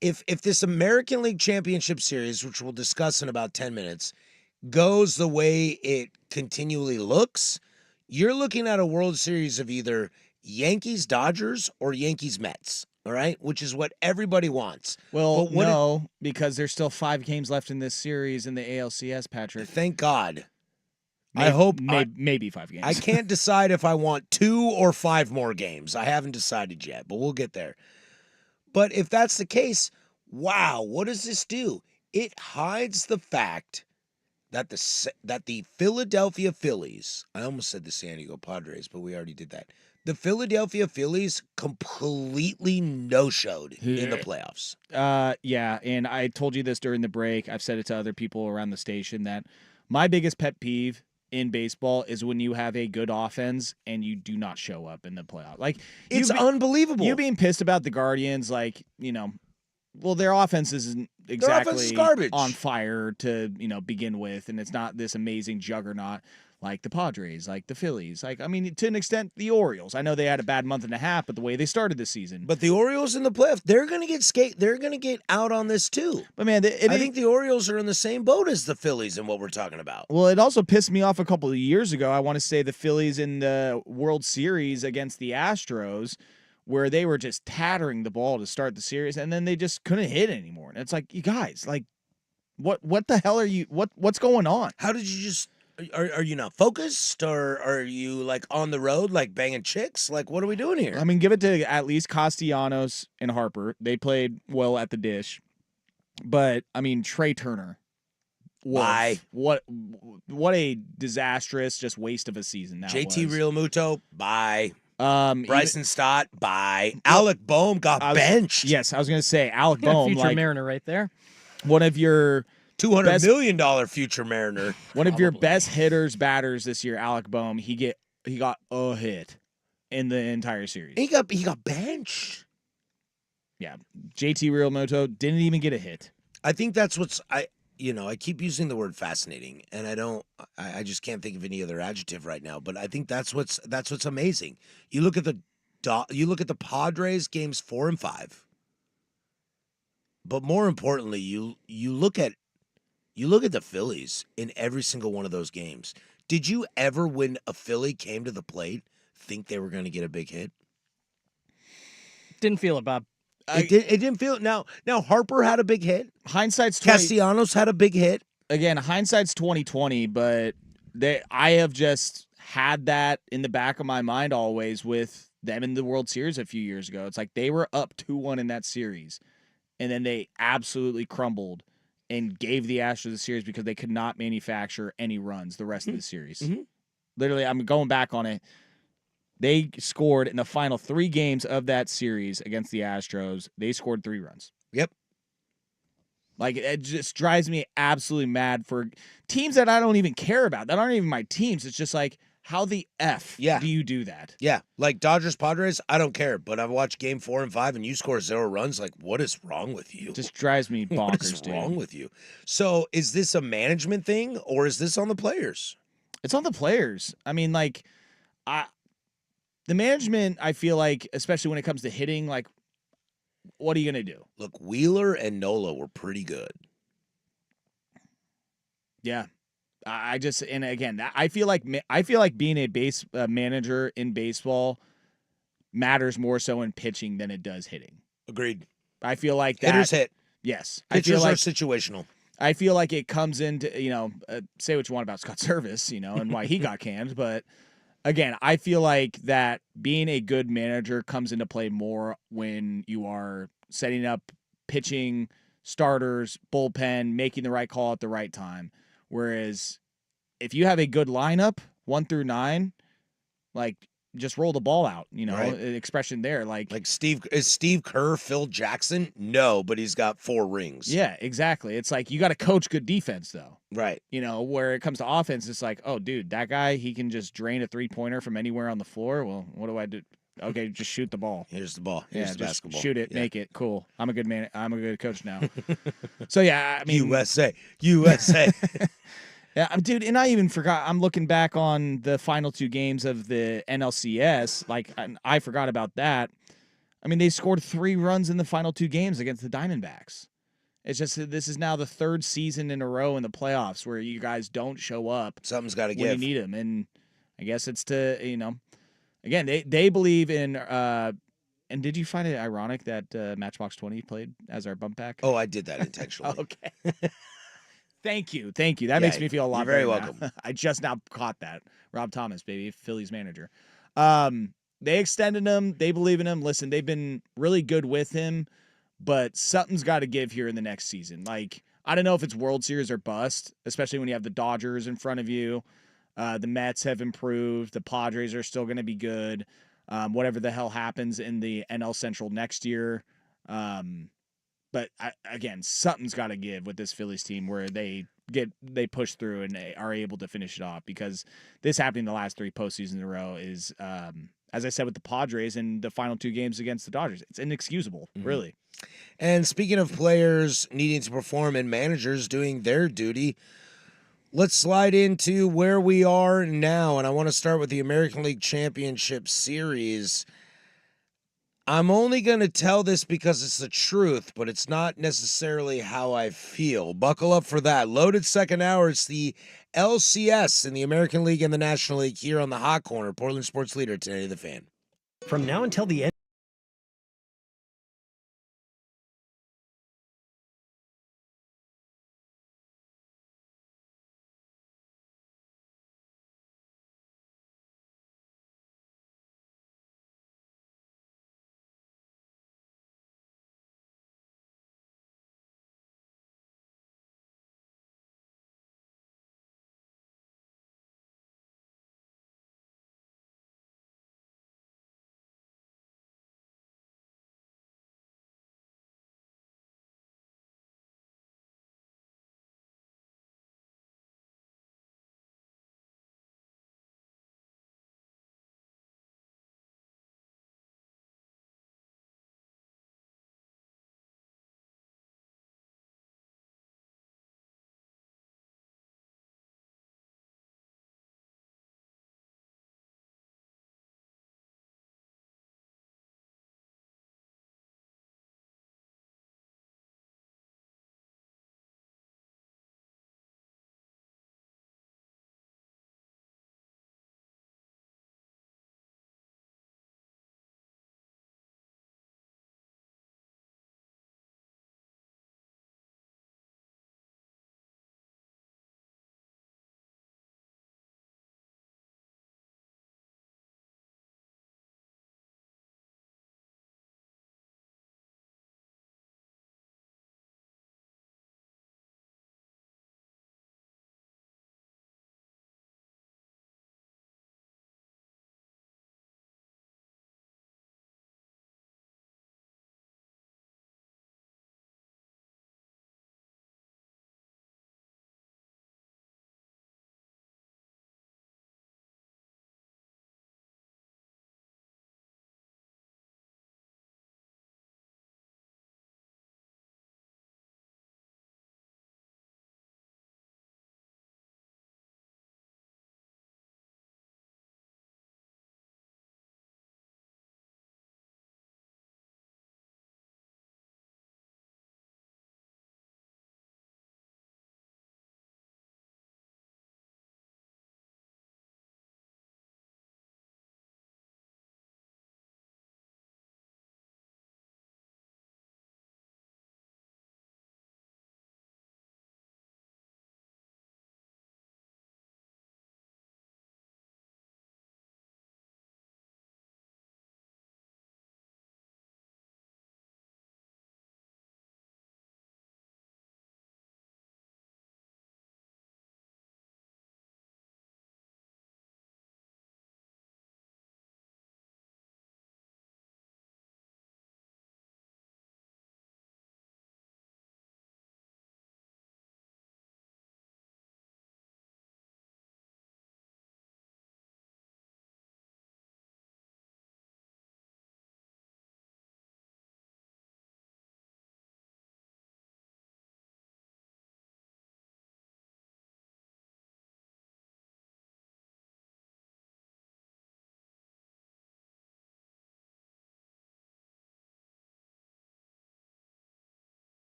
S7: if this American League Championship Series, which we'll discuss in about 10 minutes, goes the way it continually looks, you're looking at a World Series of either Yankees-Dodgers or Yankees-Mets. All right, which is what everybody wants.
S8: Well, no, because there's still 5 games left in this series in the ALCS, Patrick.
S7: Thank God.
S8: Maybe,
S7: I hope
S8: maybe 5 games.
S7: I can't decide if I want 2 or 5 more games. I haven't decided yet, but we'll get there. But if that's the case, wow, what does this do? It hides the fact that the Philadelphia Phillies, I almost said the San Diego Padres, but we already did that. The Philadelphia Phillies completely no-showed in the playoffs.
S8: Yeah, and I told you this during the break. I've said it to other people around the station that my biggest pet peeve in baseball is when you have a good offense and you do not show up in the playoff. Like,
S7: it's unbelievable.
S8: You being pissed about the Guardians, like, well, their offense isn't exactly
S7: garbage.
S8: on fire to, begin with, and it's not this amazing juggernaut. like the Padres, like the Phillies, like, I mean, to an extent, the Orioles. I know they had a bad month and a half, but the way they started the season.
S7: But the Orioles in the playoff, they're going to get out on this too.
S8: But man,
S7: I think the Orioles are in the same boat as the Phillies in what we're talking about.
S8: Well, it also pissed me off a couple of years ago. I want to say the Phillies in the World Series against the Astros, where they were just tattering the ball to start the series, and then they just couldn't hit anymore. And it's like, you guys, like, what the hell are you? What's going on?
S7: How did you just? Are you not focused, or are you like on the road, like banging chicks? Like, what are we doing here?
S8: I mean, give it to at least Castellanos and Harper. They played well at the dish. But, I mean, Trey Turner.
S7: Bye.
S8: What a disastrous just waste of a season that
S7: JT
S8: was.
S7: Realmuto, bye.
S8: Bryson
S7: Stott, bye. Alec Boehm got benched.
S8: Yes, I was going to say Alec Boehm.
S1: Future Mariner right there.
S8: One of your
S7: $200 million future Mariner.
S8: One of your best hitters, batters this year, Alec Boehm. He got a hit in the entire series.
S7: He got benched.
S8: Yeah, JT Realmuto didn't even get a hit.
S7: I think that's I keep using the word fascinating, and I just can't think of any other adjective right now. But I think that's what's amazing. You look at the Padres games 4 and 5, but more importantly, you look at the Phillies in every single one of those games. Did you ever, when a Philly came to the plate, think they were going to get a big hit?
S1: Didn't feel it, Bob.
S7: It didn't feel it. Now Harper had a big hit.
S8: Hindsight's
S7: Castellanos had a big hit.
S8: Again, hindsight's 20/20, but I have just had that in the back of my mind always with them in the World Series a few years ago. It's like they were up 2-1 in that series, and then they absolutely crumbled and gave the Astros the series because they could not manufacture any runs the rest of the series.
S7: Mm-hmm.
S8: Literally, I'm going back on it. They scored in the final 3 games of that series against the Astros. They scored 3 runs.
S7: Yep.
S8: Like, it just drives me absolutely mad for teams that I don't even care about, that aren't even my teams. It's just like, how the F do you do that?
S7: Yeah, like Dodgers, Padres, I don't care, but I've watched game 4 and 5 and you score 0 runs. Like, what is wrong with you?
S8: Just drives me bonkers,
S7: What is wrong with you? So is this a management thing or is this on the players?
S8: It's on the players. I mean, like, the management, I feel like, especially when it comes to hitting, like, what are you going to do?
S7: Look, Wheeler and Nola were pretty good.
S8: Yeah. And again, I feel like being a base manager in baseball matters more so in pitching than it does hitting.
S7: Agreed.
S8: I feel like that.
S7: Hitters hit.
S8: Yes.
S7: Pitchers are situational.
S8: I feel like it comes into, say what you want about Scott Service, and why he got canned. But again, I feel like that being a good manager comes into play more when you are setting up pitching, starters, bullpen, making the right call at the right time. Whereas if you have a good lineup, 1 through 9, like, just roll the ball out,
S7: Right.
S8: Expression there. Like
S7: is Steve Kerr Phil Jackson? No, but he's got 4 rings.
S8: Yeah, exactly. It's like you got to coach good defense, though.
S7: Right.
S8: Where it comes to offense, it's like, oh, dude, that guy, he can just drain a 3-pointer from anywhere on the floor. Well, what do I do? Okay, just shoot the ball.
S7: Here's the ball. Here's the
S8: just
S7: basketball.
S8: Shoot it, make it. Cool. I'm a good man. I'm a good coach now. So, yeah, I mean.
S7: USA.
S8: Yeah, dude, and I even forgot. I'm looking back on the final 2 games of the NLCS. Like, I forgot about that. I mean, they scored 3 runs in the final 2 games against the Diamondbacks. It's just this is now the 3rd season in a row in the playoffs where you guys don't show up.
S7: Something's got to
S8: give. When you need them. And I guess it's to, again, they believe in and did you find it ironic that Matchbox 20 played as our bump back?
S7: Oh, I did that intentionally.
S8: Okay. Thank you. That makes me feel a lot
S7: better. You're very
S8: better
S7: welcome.
S8: now. I just now caught that. Rob Thomas, baby, Phillies manager. They extended him. They believe in him. Listen, they've been really good with him, but something's got to give here in the next season. Like, I don't know if it's World Series or bust, especially when you have the Dodgers in front of you. The Mets have improved. The Padres are still going to be good. Whatever the hell happens in the NL Central next year. But again, something's got to give with this Phillies team where they push through and they are able to finish it off, because this happening the last 3 postseasons in a row is, as I said with the Padres in the final 2 games against the Dodgers, it's inexcusable, really.
S7: And speaking of players needing to perform and managers doing their duty, let's slide into where we are now, and I want to start with the American League Championship Series. I'm only going to tell this because it's the truth, but it's not necessarily how I feel. Buckle up for that. Loaded second hour. It's the LCS in the American League and the National League here on the Hot Corner. Portland Sports Leader, 1080 The Fan.
S12: From now until the end.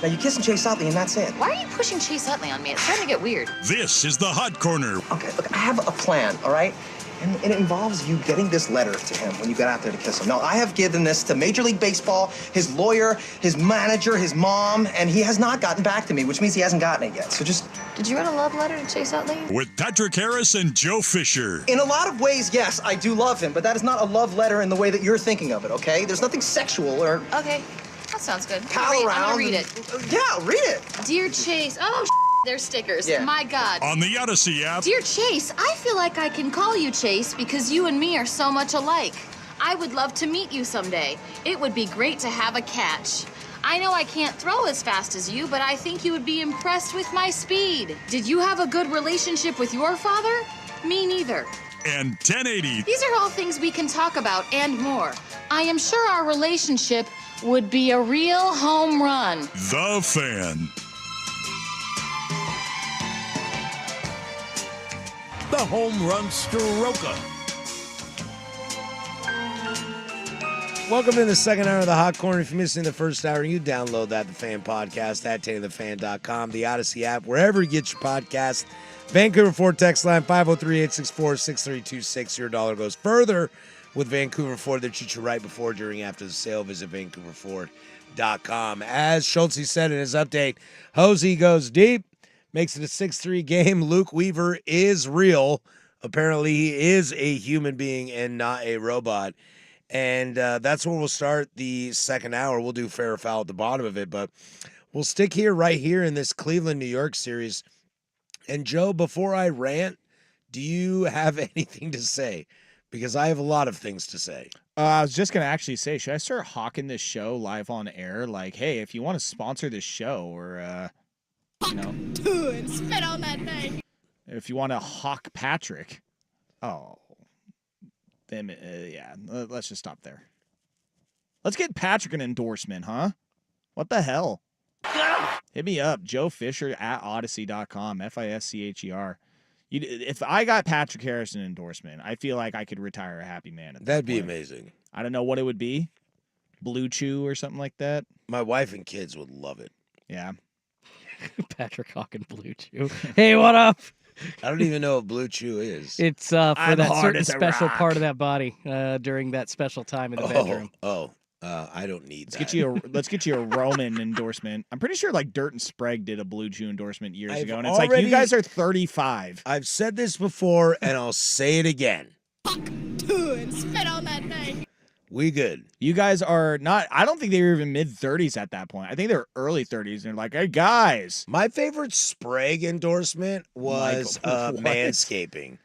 S12: Now you kiss and Chase Utley, and that's it.
S13: Why are you pushing Chase Utley on me? It's starting to get weird.
S2: This is the Hot Corner.
S12: Okay, look, I have a plan, all right? And it involves you getting this letter to him when you get out there to kiss him. Now, I have given this to Major League Baseball, his lawyer, his manager, his mom, and he has not gotten back to me, which means he hasn't gotten it yet. So just...
S13: Did you write a love letter to Chase Utley?
S2: With Patrick Harris and Joe Fisher.
S12: In a lot of ways, yes, I do love him, but that is not a love letter in the way that you're thinking of it, okay? There's nothing sexual or...
S13: Okay, that sounds good.
S12: Pal
S13: I'm
S12: around.
S13: gonna read it.
S12: Yeah, read it.
S13: Dear Chase, they're stickers.
S12: Yeah.
S13: My God.
S2: On the Odyssey app.
S13: Dear Chase, I feel like I can call you Chase because you and me are so much alike. I would love to meet you someday. It would be great to have a catch. I know I can't throw as fast as you, but I think you would be impressed with my speed. Did you have a good relationship with your father? Me neither.
S2: And 1080.
S13: These are all things we can talk about and more. I am sure our relationship would be a real home run.
S2: The Fan.
S6: The home run stroker.
S7: Welcome to the second hour of the Hot Corner. If you're missing the first hour, you download that, The Fan Podcast, at TaylorTheFan.com, the Odyssey app, wherever you get your podcast. Vancouver Ford text line 503-864-6326. Your dollar goes further with Vancouver Ford. They treat you right before, during, after the sale. Visit VancouverFord.com. As Schultze said in his update, Hosey goes deep. Makes it a 6-3 game. Luke Weaver is real. Apparently, he is a human being and not a robot. And that's where we'll start the second hour. We'll do fair or foul at the bottom of it, but we'll stick here right here in this Cleveland-New York series. And, Joe, before I rant, do you have anything to say? Because I have a lot of things to say.
S8: I was just going to actually say, should I start hawking this show live on air? Like, hey, if you want to sponsor this show or...
S14: Dude, spit on that thing.
S8: If you want to hawk Patrick, then let's just stop there. Let's get Patrick an endorsement, huh? What the hell? Hit me up, Joe Fisher at Odyssey.com, Fischer. If I got Patrick Harris an endorsement, I feel like I could retire a happy man.
S7: That'd be amazing.
S8: I don't know what it would be, Blue Chew or something like that.
S7: My wife and kids would love it.
S8: Yeah.
S1: Patrick Hawkin Blue Chew. Hey, what up?
S7: I don't even know what Blue Chew is.
S1: It's for that certain special part of that body during that special time in the bedroom.
S7: I don't need that.
S8: Let's get you a Roman endorsement. I'm pretty sure like Dirt and Sprague did a Blue Chew endorsement years ago, and it's like, you guys are 35.
S7: I've said this before, and I'll say it again.
S14: Dude, spit on that thing.
S7: We good.
S8: You guys are not, I don't think they were even mid-30s at that point. I think they were early 30s, and they're like, hey, guys.
S7: My favorite Sprague endorsement was Manscaping.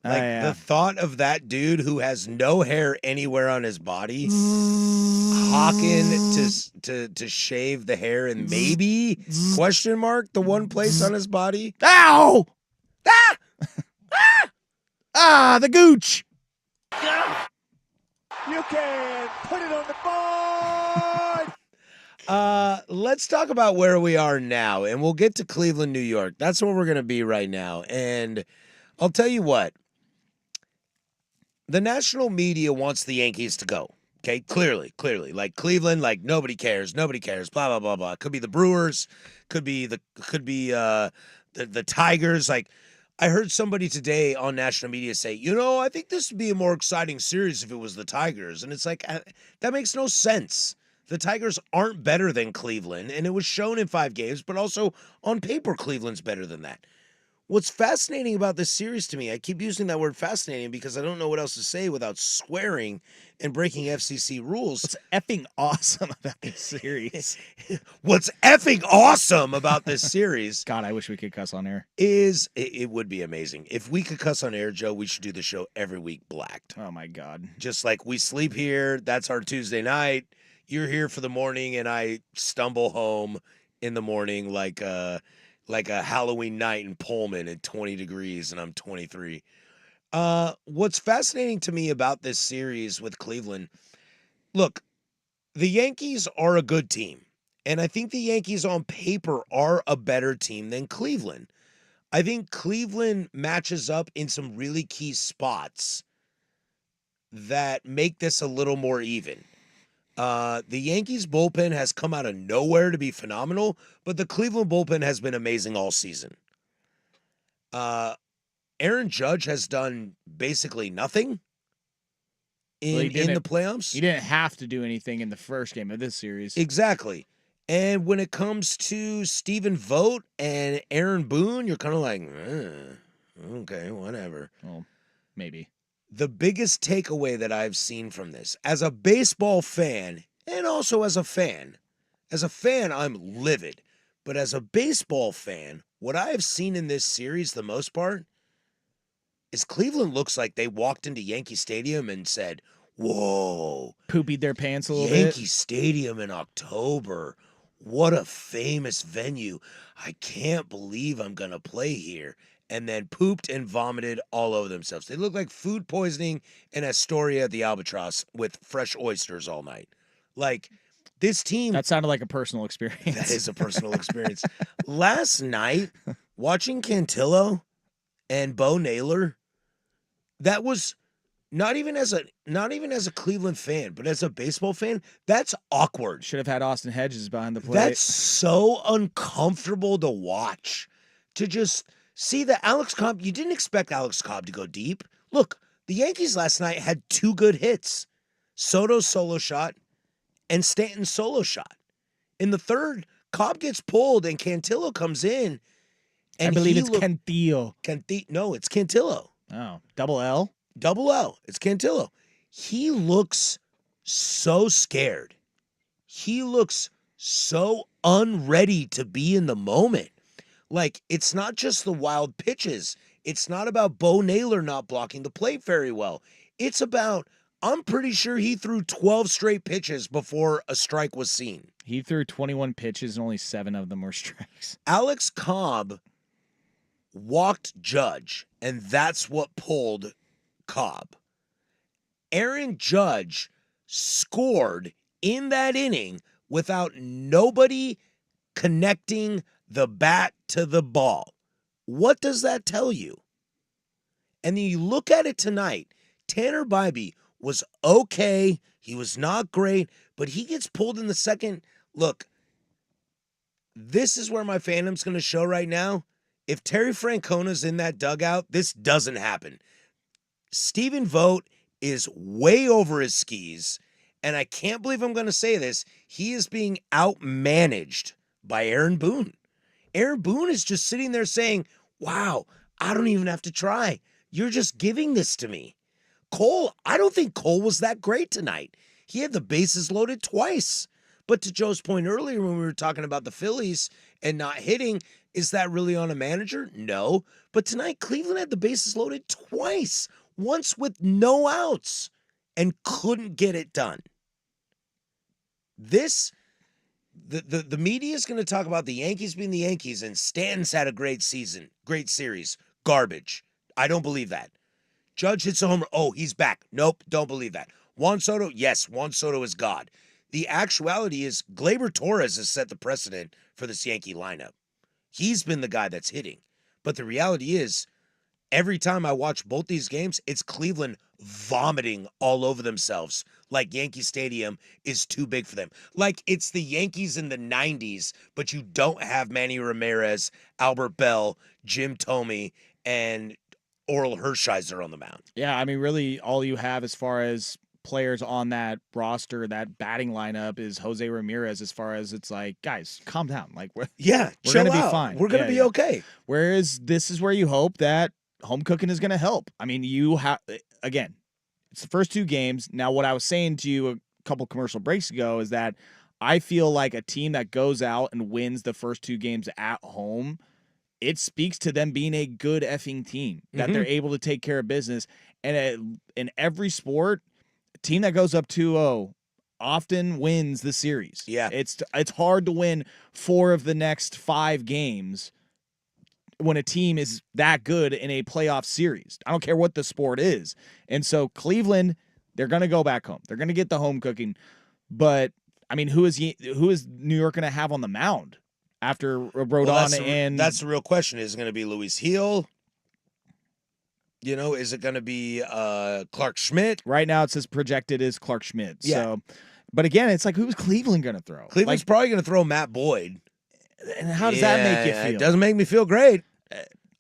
S7: Like, the thought of that dude who has no hair anywhere on his body, hawking to shave the hair and maybe, the one place on his body.
S8: Ow! The gooch!
S3: You can put it on the board.
S7: Let's talk about where we are now, and we'll get to Cleveland, New York. That's where we're going to be right now. And I'll tell you what. The national media wants the Yankees to go. Okay, clearly. Like Cleveland, like nobody cares, blah, blah, blah, blah. Could be the Brewers, could be the Tigers. Like, I heard somebody today on national media say, I think this would be a more exciting series if it was the Tigers. And it's like, that makes no sense. The Tigers aren't better than Cleveland, and it was shown in 5 games, but also on paper, Cleveland's better than that. What's fascinating about this series to me, I keep using that word fascinating because I don't know what else to say without swearing and breaking FCC rules.
S8: What's effing awesome about this series?
S7: What's effing awesome about this series?
S8: God, I wish we could cuss on air.
S7: It would be amazing. If we could cuss on air, Joe, we should do the show every week blacked.
S8: Oh, my God.
S7: Just like we sleep here, that's our Tuesday night. You're here for the morning, and I stumble home in the morning like a Halloween night in Pullman at 20 degrees, and I'm 23. What's fascinating to me about this series with Cleveland, look, the Yankees are a good team, and I think the Yankees on paper are a better team than Cleveland. I think Cleveland matches up in some really key spots that make this a little more even. The Yankees bullpen has come out of nowhere to be phenomenal, but the Cleveland bullpen has been amazing all season. Aaron Judge has done basically nothing in the playoffs.
S8: He didn't have to do anything in the first game of this series.
S7: Exactly. And when it comes to Stephen Vogt and Aaron Boone, you're kind of like, okay, whatever.
S8: Well, maybe.
S7: The biggest takeaway that I've seen from this, as a baseball fan and also as a fan, I'm livid. But as a baseball fan, what I have seen in this series, the most part, is Cleveland looks like they walked into Yankee Stadium and said, whoa.
S8: Poopied their pants a little bit.
S7: Yankee Stadium in October. What a famous venue. I can't believe I'm going to play here. And then pooped and vomited all over themselves. They look like food poisoning in Astoria at the Albatross with fresh oysters all night. Like, this team...
S8: That sounded like a personal experience.
S7: That is a personal experience. Last night, watching Cantillo and Bo Naylor, that was not even as a Cleveland fan, but as a baseball fan, that's awkward.
S8: Should have had Austin Hedges behind the plate.
S7: That's so uncomfortable to watch. To just see that Alex Cobb, you didn't expect Alex Cobb to go deep. Look, the Yankees last night had 2 good hits. Soto's solo shot and Stanton's solo shot. In the third, Cobb gets pulled and Cantillo comes in. And
S8: I believe it's Cantillo.
S7: No, it's Cantillo.
S8: Oh, double L?
S7: Double L. It's Cantillo. He looks so scared. He looks so unready to be in the moment. Like, it's not just the wild pitches. It's not about Bo Naylor not blocking the plate very well. It's about, I'm pretty sure he threw 12 straight pitches before a strike was seen.
S8: He threw 21 pitches and only 7 of them were strikes.
S7: Alex Cobb walked Judge, and that's what pulled Cobb. Aaron Judge scored in that inning without nobody connecting the bat to the ball. What does that tell you? And then you look at it tonight. Tanner Bybee was okay. He was not great, but he gets pulled in the second. Look, this is where my fandom's going to show right now. If Terry Francona's in that dugout, this doesn't happen. Stephen Vogt is way over his skis, and I can't believe I'm going to say this. He is being outmanaged by Aaron Boone. Aaron Boone is just sitting there saying, wow, I don't even have to try. You're just giving this to me. Cole, I don't think Cole was that great tonight. He had the bases loaded twice. But to Joe's point earlier when we were talking about the Phillies and not hitting, is that really on a manager? No. But tonight, Cleveland had the bases loaded twice. Once with no outs and couldn't get it done. The media is going to talk about the Yankees being the Yankees and Stanton's had a great season, great series. Garbage. I don't believe that. Judge hits a homer. Oh, he's back. Nope, don't believe that. Juan Soto, yes, Juan Soto is God. The actuality is Gleyber Torres has set the precedent for this Yankee lineup. He's been the guy that's hitting. But the reality is, every time I watch both these games, it's Cleveland vomiting all over themselves like Yankee Stadium is too big for them. Like it's the Yankees in the 90s, but you don't have Manny Ramirez, Albert Bell, Jim Thome, and Oral Hershiser on the mound.
S8: Yeah, I mean, really all you have as far as players on that roster, that batting lineup is Jose Ramirez as far as it's like, guys, calm down. Like we're going to be fine.
S7: We're going to be okay.
S8: Whereas this is where you hope that home cooking is going to help. I mean, you have, again, it's the first 2 games. Now, what I was saying to you a couple commercial breaks ago is that I feel like a team that goes out and wins the first 2 games at home, it speaks to them being a good effing team, that they're able to take care of business. And in every sport, a team that goes up 2-0 often wins the series.
S7: Yeah.
S8: It's hard to win 4 of the next 5 games when a team is that good in a playoff series. I don't care what the sport is. And so Cleveland, they're going to go back home. They're going to get the home cooking. But, I mean, who is New York going to have on the mound after Rodon and...
S7: That's the real question. Is it going to be Luis Gil? You know, is it going to be Clark Schmidt?
S8: Right now it says projected is Clark Schmidt.
S7: Yeah.
S8: So But again, it's like, who's Cleveland going to throw?
S7: Cleveland's probably going to throw Matt Boyd.
S8: And how does that make you feel?
S7: It doesn't make me feel great.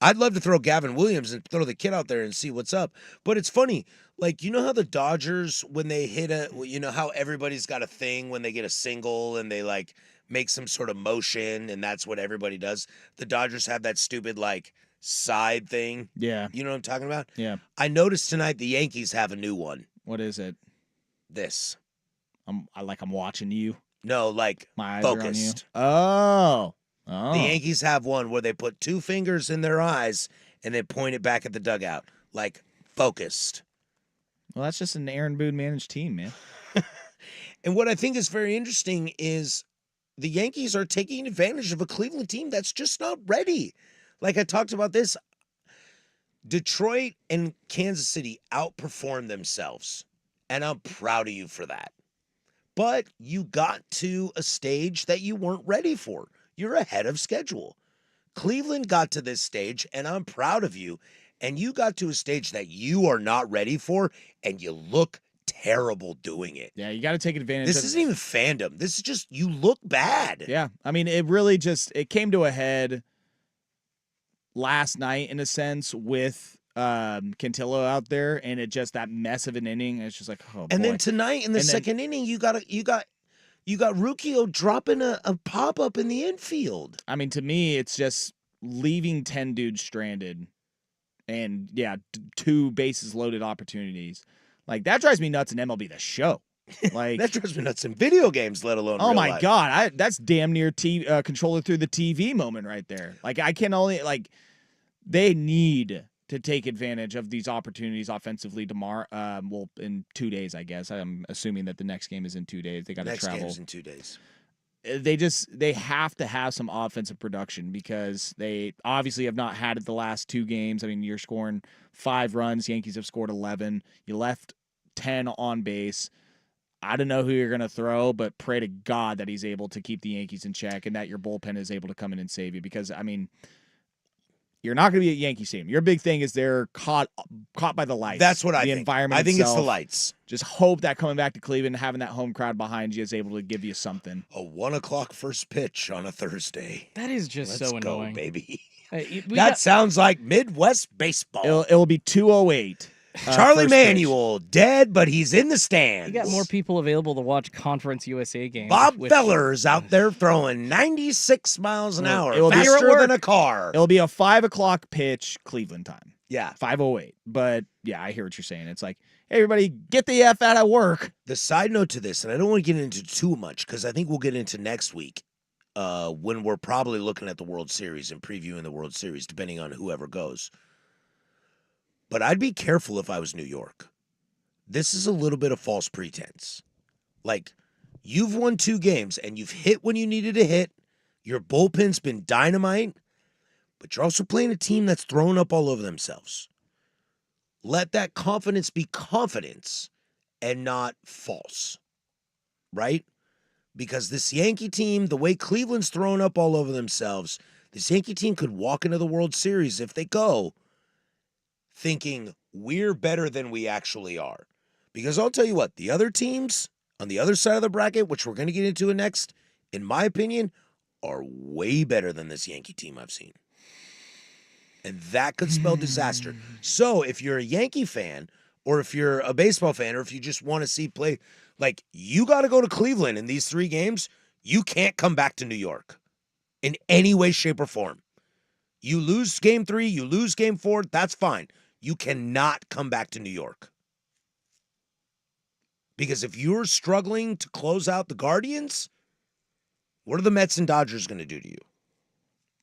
S7: I'd love to throw Gavin Williams and throw the kid out there and see what's up. But it's funny. Like, you know how the Dodgers, when they hit how everybody's got a thing when they get a single and they, like, make some sort of motion, and that's what everybody does. The Dodgers have that stupid, like, side thing.
S8: Yeah.
S7: You know what I'm talking about?
S8: Yeah.
S7: I noticed tonight the Yankees have a new one.
S8: What is it?
S7: This.
S8: I'm watching you.
S7: No, like,
S8: My eyes
S7: focused.
S8: are on you. Oh.
S7: The Yankees have one where they put 2 fingers in their eyes and they point it back at the dugout, like, focused.
S8: Well, that's just an Aaron Boone managed team, man.
S7: And what I think is very interesting is the Yankees are taking advantage of a Cleveland team that's just not ready. Like I talked about this, Detroit and Kansas City outperformed themselves, and I'm proud of you for that. But you got to a stage that you weren't ready for. You're ahead of schedule. Cleveland got to this stage, and I'm proud of you. And you got to a stage that you are not ready for, and you look terrible doing it.
S8: Yeah, you got to take advantage.
S7: This isn't even fandom. This is just, you look bad.
S8: Yeah, I mean, it came to a head last night in a sense with Cantillo out there, and it just, that mess of an inning. It's just like, oh boy.
S7: And then tonight in the second inning, you got Rukio dropping a pop up in the infield.
S8: I mean, to me, it's just leaving 10 dudes stranded, and 2 bases loaded opportunities. Like, that drives me nuts in MLB The Show. Like
S7: that drives me nuts in video games, let alone.
S8: Oh
S7: real
S8: my
S7: life.
S8: God, that's damn near controller through the TV moment right there. Like, I can only they need to take advantage of these opportunities offensively tomorrow. Well, in 2 days, I guess. I'm assuming that the next game is in 2 days. They got to travel.
S7: Next game is in 2 days.
S8: They have to have some offensive production because they obviously have not had it the last 2 games. I mean, you're scoring 5 runs. Yankees have scored 11. You left 10 on base. I don't know who you're going to throw, but pray to God that he's able to keep the Yankees in check and that your bullpen is able to come in and save you because, I mean, you're not going to be at Yankee Stadium. Your big thing is they're caught by the lights.
S7: That's what I think.
S8: The environment
S7: I think
S8: itself.
S7: it's the lights.
S8: Just hope that coming back to Cleveland, having that home crowd behind you is able to give you something.
S7: A 1:00 first pitch on a Thursday.
S1: That is just so annoying.
S7: Go, baby.
S1: That
S7: sounds like Midwest baseball.
S8: It'll be 2:08.
S7: Charlie Manuel dead, but he's in the stands.
S1: You got more people available to watch Conference USA games.
S7: Bob Feller's out there throwing 96 miles an hour, faster than a car.
S8: It'll be a 5:00 pitch, Cleveland time.
S7: Yeah.
S8: 5:08. But yeah, I hear what you're saying. It's like, hey, everybody, get the F out of work.
S7: The side note to this, and I don't want to get into too much because I think we'll get into next week when we're probably looking at the World Series and previewing the World Series, depending on whoever goes. But I'd be careful if I was New York. This is a little bit of false pretense. Like, you've won 2 games and you've hit when you needed to hit. Your bullpen's been dynamite, but you're also playing a team that's thrown up all over themselves. Let that confidence be confidence and not false, right? Because this Yankee team, the way Cleveland's thrown up all over themselves, this Yankee team could walk into the World Series if they go thinking we're better than we actually are. Because I'll tell you what, the other teams on the other side of the bracket, which we're going to get into next, in my opinion, are way better than this Yankee team I've seen. And that could spell disaster. So if you're a Yankee fan, or if you're a baseball fan, or if you just want to see play, like, you got to go to Cleveland in these 3 games. You can't come back to New York in any way, shape, or form. You lose game 3, you lose game 4, that's fine. You cannot come back to New York. Because if you're struggling to close out the Guardians, what are the Mets and Dodgers going to do to you?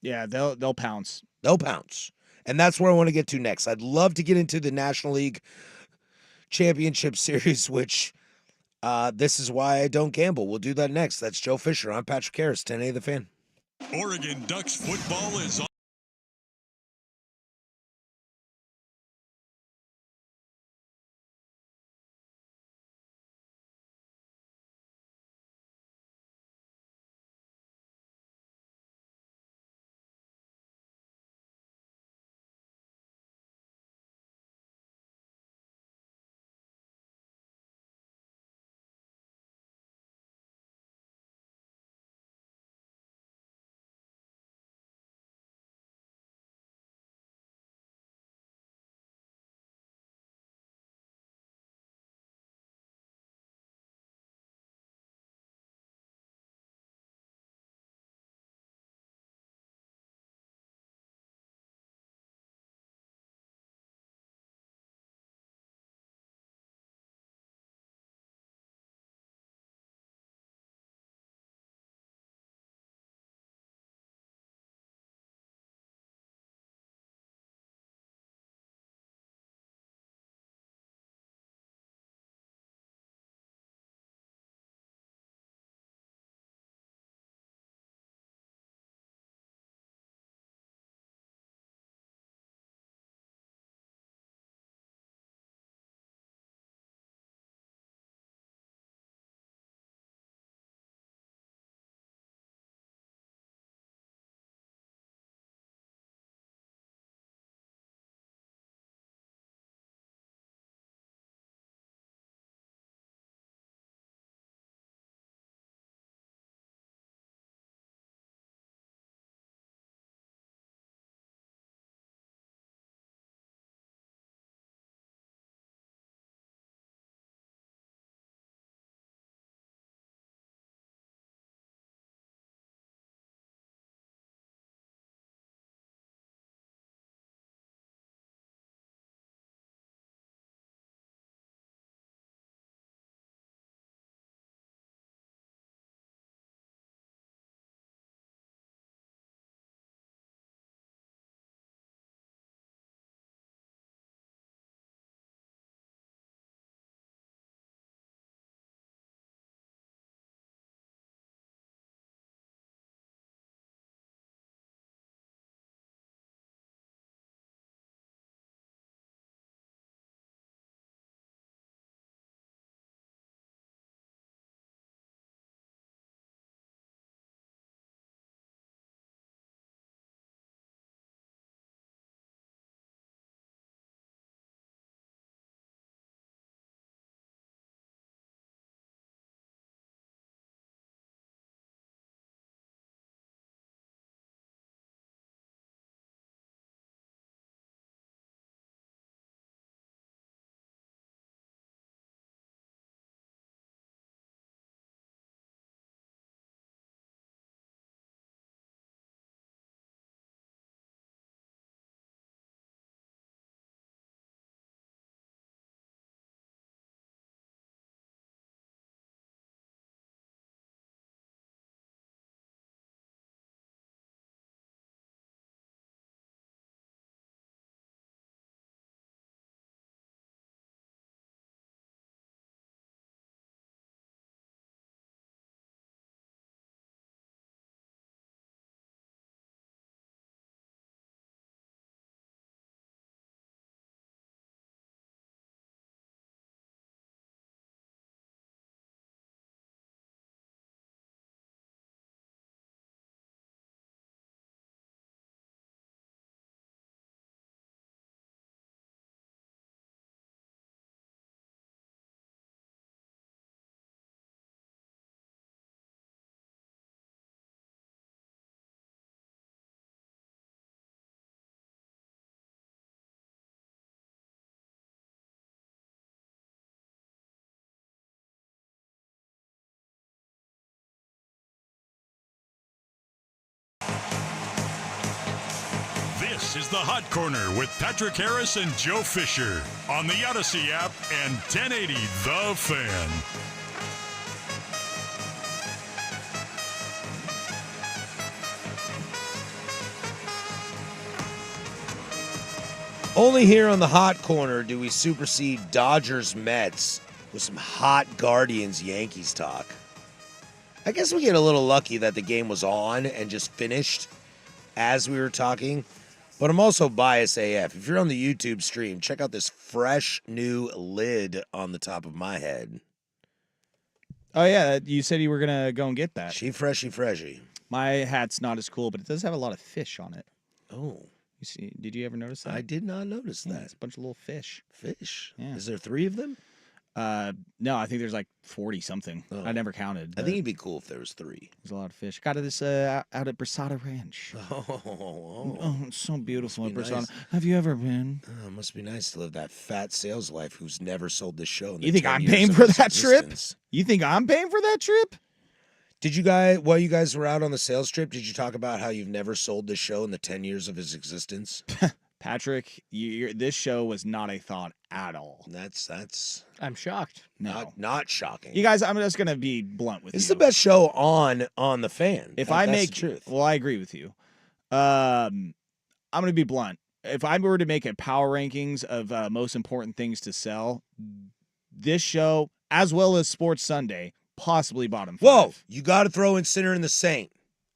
S8: Yeah, they'll pounce.
S7: They'll pounce. And that's where I want to get to next. I'd love to get into the National League Championship Series, which this is why I don't gamble. We'll do that next. That's Joe Fisher. I'm Patrick Harris, 10A The Fan.
S2: Oregon Ducks football is on. This is the Hot Corner with Patrick Harris and Joe Fisher on the Odyssey app and 1080 The Fan.
S7: Only here on the Hot Corner do we supersede Dodgers Mets with some hot Guardians Yankees talk. I guess we get a little lucky that the game was on and just finished as we were talking, but I'm also biased AF. If you're on the YouTube stream, check out this fresh new lid on the top of my head.
S8: Oh, yeah, you said you were going to go and get that.
S7: She freshy.
S8: My hat's not as cool, but it does have a lot of fish on it.
S7: Oh.
S8: You see? Did you ever notice that?
S7: I did not notice that.
S8: It's a bunch of little fish.
S7: Fish?
S8: Yeah.
S7: Is there 3 of them?
S8: No, I think there's like 40-something.
S7: Oh.
S8: I never counted.
S7: I think it'd be cool if there was 3.
S8: There's a lot of fish. Got this out at Brasada Ranch.
S7: Oh,
S8: it's so beautiful at
S7: Must
S8: Brasada.
S7: be nice.
S8: Have you ever been?
S7: Oh, it must be nice to live that fat sales life who's never sold this show. In the
S8: You think
S7: 10
S8: I'm
S7: years
S8: paying
S7: of
S8: for
S7: its
S8: that trip?
S7: existence.
S8: You think I'm paying for that trip?
S7: Did you guys, while you guys were out on the sales trip, did you talk about how you've never sold this show in the 10 years of its existence?
S8: Patrick, this show was not a thought at all.
S7: That's.
S1: I'm shocked.
S8: No.
S7: Not shocking.
S8: You guys, I'm just going to be blunt with you.
S7: It's the best show on the Fan.
S8: If
S7: That's
S8: I
S7: the
S8: make
S7: truth.
S8: well, I agree with you. I'm going to be blunt. If I were to make a power rankings of most important things to sell, this show, as well as Sports Sunday, possibly bottom 5.
S7: Whoa, you got to throw in Sinner and the Saint.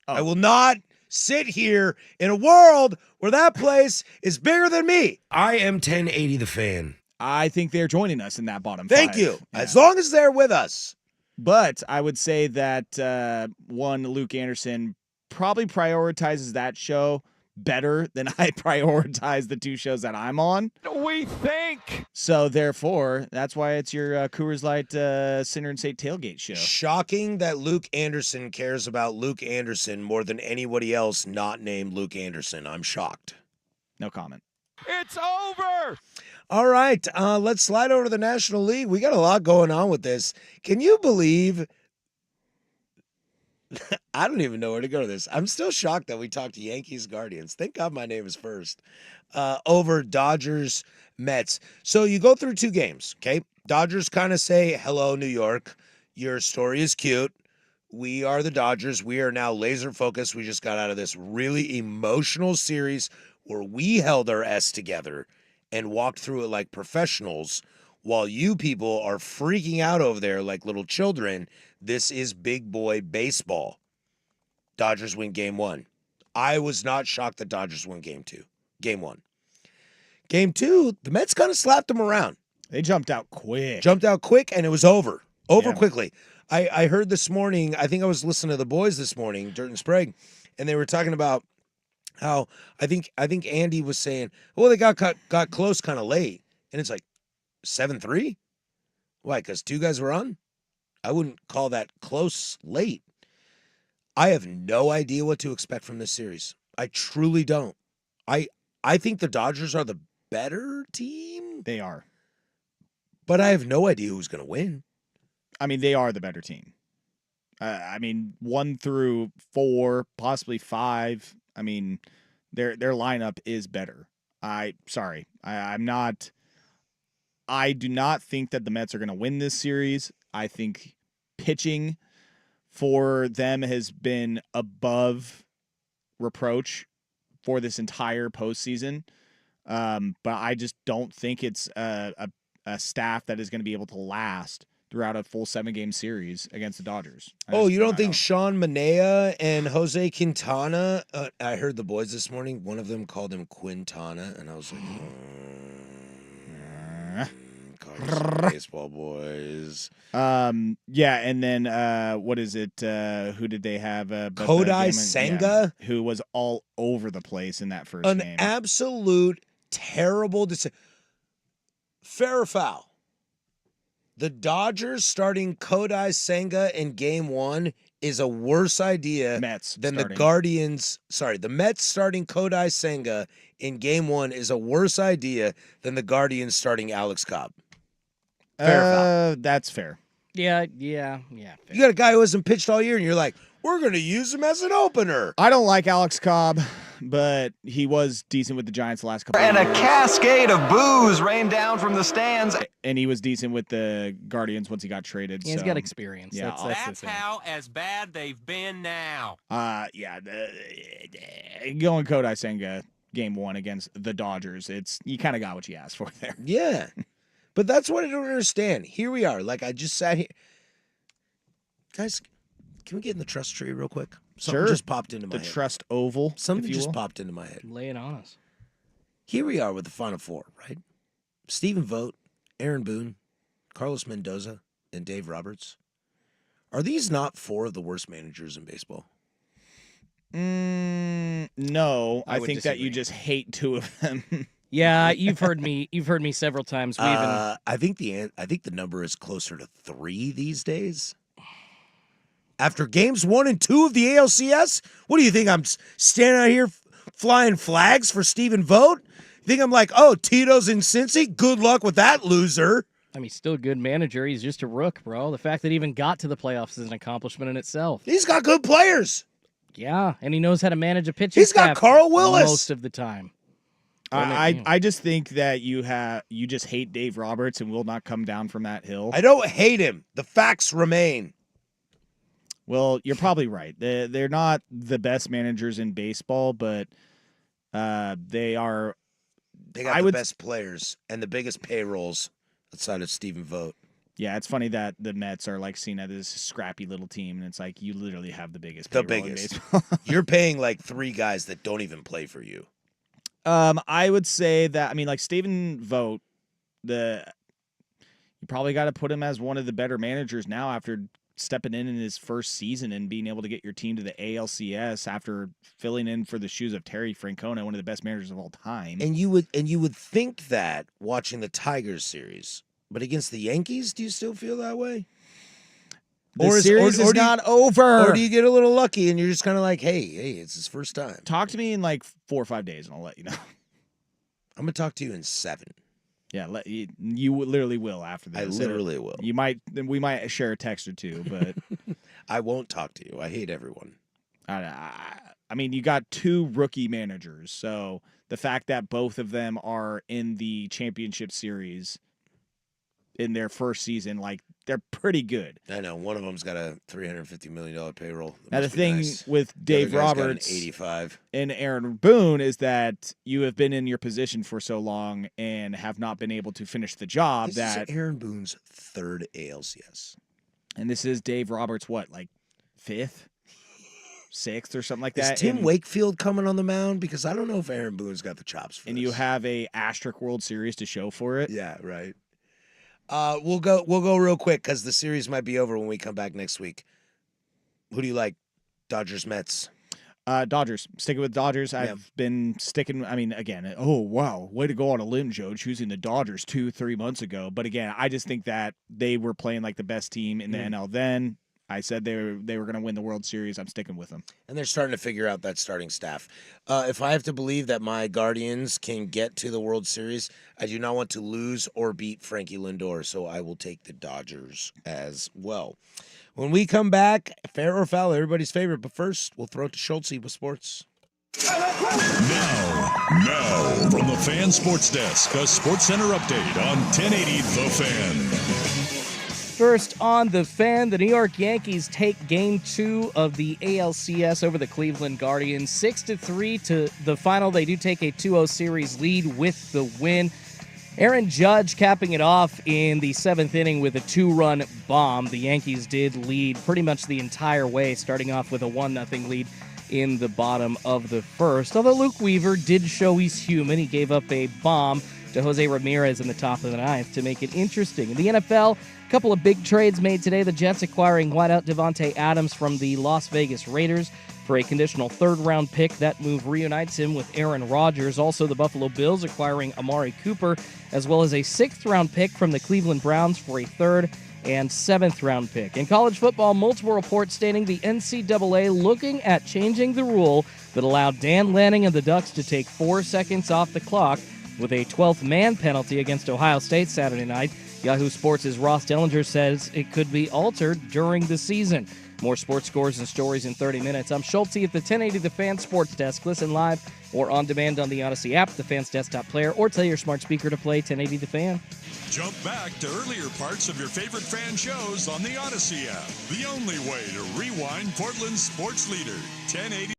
S8: Oh.
S7: I will not sit here in a world where that place is bigger than me. I am 1080 The Fan.
S8: I think they're joining us in that bottom 5.
S7: Thank you.
S8: Yeah.
S7: As long as they're with us.
S8: But I would say that Luke Anderson probably prioritizes that show better than I prioritize the 2 shows that I'm on.
S6: We think.
S8: So therefore, that's why it's your Coors Light Sinner and Saint tailgate show.
S7: Shocking that Luke Anderson cares about Luke Anderson more than anybody else not named Luke Anderson. I'm shocked.
S8: No comment.
S6: It's over.
S7: All right, let's slide over to the National League. We got a lot going on with this. Can you believe? I don't even know where to go to this. I'm still shocked that we talked to Yankees Guardians. Thank God my name is first. Over Dodgers Mets. So you go through 2 games, okay? Dodgers kind of say, hello, New York. Your story is cute. We are the Dodgers. We are now laser focused. We just got out of this really emotional series where we held our S together and walked through it like professionals while you people are freaking out over there like little children. This is big boy baseball. Dodgers win game 1. I was not shocked that Dodgers win game 1. Game 2, the Mets kind of slapped them around.
S8: They jumped out quick.
S7: And it was over. Quickly. I heard this morning, I think I was listening to the boys this morning, Dirt and Sprague, and they were talking about how I think Andy was saying, well, they got close kind of late. And it's like 7-3? Why? Because 2 guys were on? I wouldn't call that close late. I have no idea what to expect from this series. I truly don't. I think the Dodgers are the better team.
S8: They are.
S7: But I have no idea who's going to win.
S8: I mean, they are the better team. 1 through 4, possibly 5. I mean, their lineup is better. I do not think that the Mets are going to win this series. I think pitching for them has been above reproach for this entire postseason. But I just don't think it's a staff that is going to be able to last throughout a full 7-game series against the Dodgers.
S7: You don't think Sean Manaea and Jose Quintana? I heard the boys this morning. One of them called him Quintana, and I was like, baseball boys.
S8: Yeah, and then what is it? Who did they have?
S7: Kodai Senga,
S8: who was all over the place in that first
S7: an
S8: game.
S7: absolute terrible decision. Fair or foul? The Dodgers starting Kodai Senga in game 1 is a worse idea than the Guardians. Sorry, the Mets starting Kodai Senga in game 1 is a worse idea than the Guardians starting Alex Cobb. Fair or foul?
S8: That's fair.
S1: Yeah.
S7: Fair. You got a guy who hasn't pitched all year, and you're like, we're going to use him as an opener.
S8: I don't like Alex Cobb. but he was decent with the Giants the last couple
S12: And
S8: of
S12: a
S8: years.
S12: cascade of boos rained down from the stands.
S8: And he was decent with the Guardians once he got traded.
S1: He's
S8: so,
S1: got experience.
S8: Yeah,
S6: That's how as bad they've been now.
S8: Going Kodai Senga game 1 against the Dodgers. You kind of got what you asked for there.
S7: Yeah. But that's what I don't understand. Here we are. Like, I just sat here. Guys, can we get in the trust tree real quick? Something
S8: Sure.
S7: just popped into my
S8: The
S7: head.
S8: trust oval.
S7: Something
S8: if you
S7: just
S8: will.
S7: popped into my head.
S1: Lay it on us.
S7: Here we are with the Final Four, right? Stephen Vogt, Aaron Boone, Carlos Mendoza, and Dave Roberts. Are these not 4 of the worst managers in baseball?
S8: No, I
S1: would
S8: think that you
S1: disagree.
S8: just hate 2 of them.
S1: Yeah, you've heard me several times.
S7: I think the number is closer to 3 these days. After games 1 and 2 of the ALCS, what do you think? I'm standing out here flying flags for Stephen Vogt? You think I'm like, oh, Tito's in Cincy? Good luck with that loser.
S1: I mean, still a good manager. He's just a rook, bro. The fact that he even got to the playoffs is an accomplishment in itself.
S7: He's got good players.
S1: Yeah, and he knows how to manage a pitching
S7: He's got
S1: staff
S7: Carl Willis.
S1: most of the time.
S8: I just think that you just hate Dave Roberts and will not come down from that hill.
S7: I don't hate him. The facts remain.
S8: Well, you're probably right. They're not the best managers in baseball, but they are.
S7: They got the best players and the biggest payrolls outside of Stephen Vogt.
S8: Yeah, it's funny that the Mets are like seen as this scrappy little team, and it's like you literally have the biggest.
S7: The
S8: payroll in
S7: biggest.
S8: baseball.
S7: You're paying like 3 guys that don't even play for you.
S8: I would say that like Stephen Vogt, you probably got to put him as one of the better managers now after stepping in his first season and being able to get your team to the ALCS after filling in for the shoes of Terry Francona, one of the best managers of all time.
S7: And you would think that watching the Tigers series, but against the Yankees, do you still feel that way?
S8: The series is not over.
S7: Or do you get a little lucky and you're just kind of like, hey, it's his first time?
S8: Talk to me in like 4 or 5 days, and I'll let you know.
S7: I'm gonna talk to you in 7.
S8: Yeah, you literally will after this.
S7: I literally will.
S8: We might share a text or 2, but
S7: I won't talk to you. I hate everyone.
S8: I mean, you got 2 rookie managers, so the fact that both of them are in the championship series in their first season, like, they're pretty good.
S7: I know one of them's got a $350 million payroll.
S8: Now the thing with Dave Roberts,
S7: got an 85,
S8: and Aaron Boone is that you have been in your position for so long and have not been able to finish the job.
S7: This
S8: that
S7: is Aaron Boone's 3rd ALCS,
S8: and this is Dave Roberts, what, like 5th, 6th, or something like
S7: is
S8: that.
S7: Tim Wakefield coming on the mound? Because I don't know if Aaron Boone's got the chops for
S8: and
S7: this.
S8: you have a asterisk World Series to show for it.
S7: Yeah, right. We'll go real quick because the series might be over when we come back next week. Who do you like? Dodgers, Mets.
S8: Dodgers. Sticking with Dodgers. I've been sticking. I mean, again, oh wow, way to go on a limb, Joe, choosing the Dodgers 2-3 months ago. But again, I just think that they were playing like the best team in the NL then. I said they were going to win the World Series. I'm sticking with them.
S7: And they're starting to figure out that starting staff. If I have to believe that my Guardians can get to the World Series, I do not want to lose or beat Frankie Lindor, so I will take the Dodgers as well. When we come back, fair or foul, everybody's favorite. But first, we'll throw it to Schultz with sports.
S2: Now, from the Fan Sports Desk, a Sports Center update on 1080 The Fan.
S1: First on The Fan, the New York Yankees take Game 2 of the ALCS over the Cleveland Guardians. 6-3 to the final. They do take a 2-0 series lead with the win. Aaron Judge capping it off in the 7th inning with a 2-run bomb. The Yankees did lead pretty much the entire way, starting off with a 1-0 lead in the bottom of the first. Although Luke Weaver did show he's human. He gave up a bomb to Jose Ramirez in the top of the 9th to make it interesting. In the NFL, a couple of big trades made today. The Jets acquiring wideout Devontae Adams from the Las Vegas Raiders for a conditional 3rd-round pick. That move reunites him with Aaron Rodgers. Also, the Buffalo Bills acquiring Amari Cooper, as well as a 6th-round pick from the Cleveland Browns for a 3rd and 7th-round pick. In college football, multiple reports stating the NCAA looking at changing the rule that allowed Dan Lanning and the Ducks to take 4 seconds off the clock with a 12th man penalty against Ohio State Saturday night. Yahoo Sports' Ross Dellinger says it could be altered during the season. More sports scores and stories in 30 minutes. I'm Schulte at the 1080 The Fan Sports Desk. Listen live or on demand on the Odyssey app, the Fan's desktop player, or tell your smart speaker to play 1080 The Fan.
S2: Jump back to earlier parts of your favorite fan shows on the Odyssey app. The only way to rewind Portland's sports leader, 1080.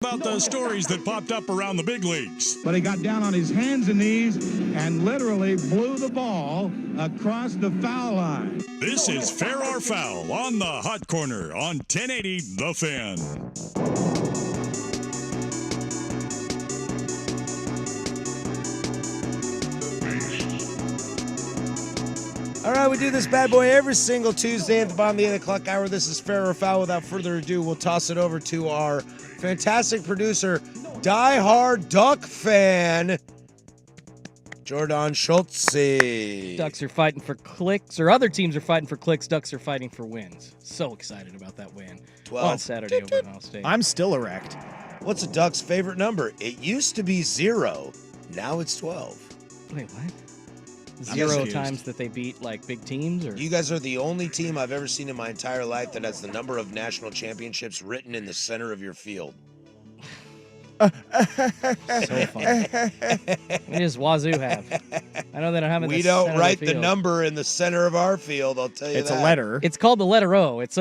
S2: About the stories that popped up around the big leagues.
S4: But he got down on his hands and knees and literally blew the ball across the foul line.
S2: This is Fair or Foul on the Hot Corner on 1080 The Fan.
S7: All right, we do this bad boy every single Tuesday at the bottom of the 8 o'clock hour. This is Fair or Foul. Without further ado, we'll toss it over to our fantastic producer, diehard Duck fan, Jordan Schultze.
S1: Ducks are fighting for clicks, or other teams are fighting for clicks. Ducks are fighting for wins. So excited about that win
S7: 12
S1: on Saturday over at Ohio State.
S8: I'm still erect.
S7: What's a Duck's favorite number? It used to be 0. Now it's 12.
S1: Wait, what? 0 times that they beat like big teams, or
S7: You guys are the only team I've ever seen in my entire life that has the number of national championships written in the center of your field.
S1: so funny. What does Wazoo have? I know they don't have it in
S7: We
S1: the
S7: don't
S1: center
S7: write
S1: of the
S7: the
S1: field.
S7: number in the center of our field, I'll tell you
S8: It's
S7: that.
S8: a letter.
S1: It's called the letter O. It's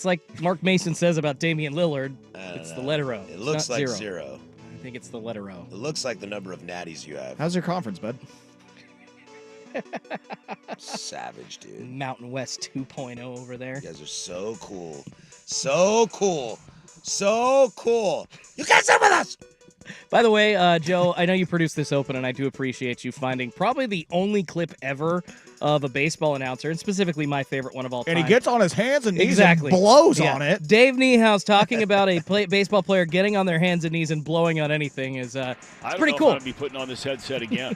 S1: like Mark Mason says about Damian Lillard. It's the letter O.
S7: It
S1: It's
S7: looks
S1: not
S7: like
S1: 0.
S7: 0.
S1: I think it's the letter O.
S7: It looks like the number of natties you have.
S8: How's your conference, bud?
S7: Savage, dude.
S1: Mountain West 2.0 over there.
S7: You guys are so cool. So cool. So cool. You guys are with us.
S1: By the way, Joe, I know you produced this open, and I do appreciate you finding probably the only clip ever of a baseball announcer, and specifically my favorite one of all time.
S8: And he gets on his hands and knees
S1: exactly
S8: and blows
S1: Yeah.
S8: on it.
S1: Dave Niehaus talking about a baseball player getting on their hands and knees and blowing on anything is it's pretty cool.
S15: I'm going to be putting on this headset again.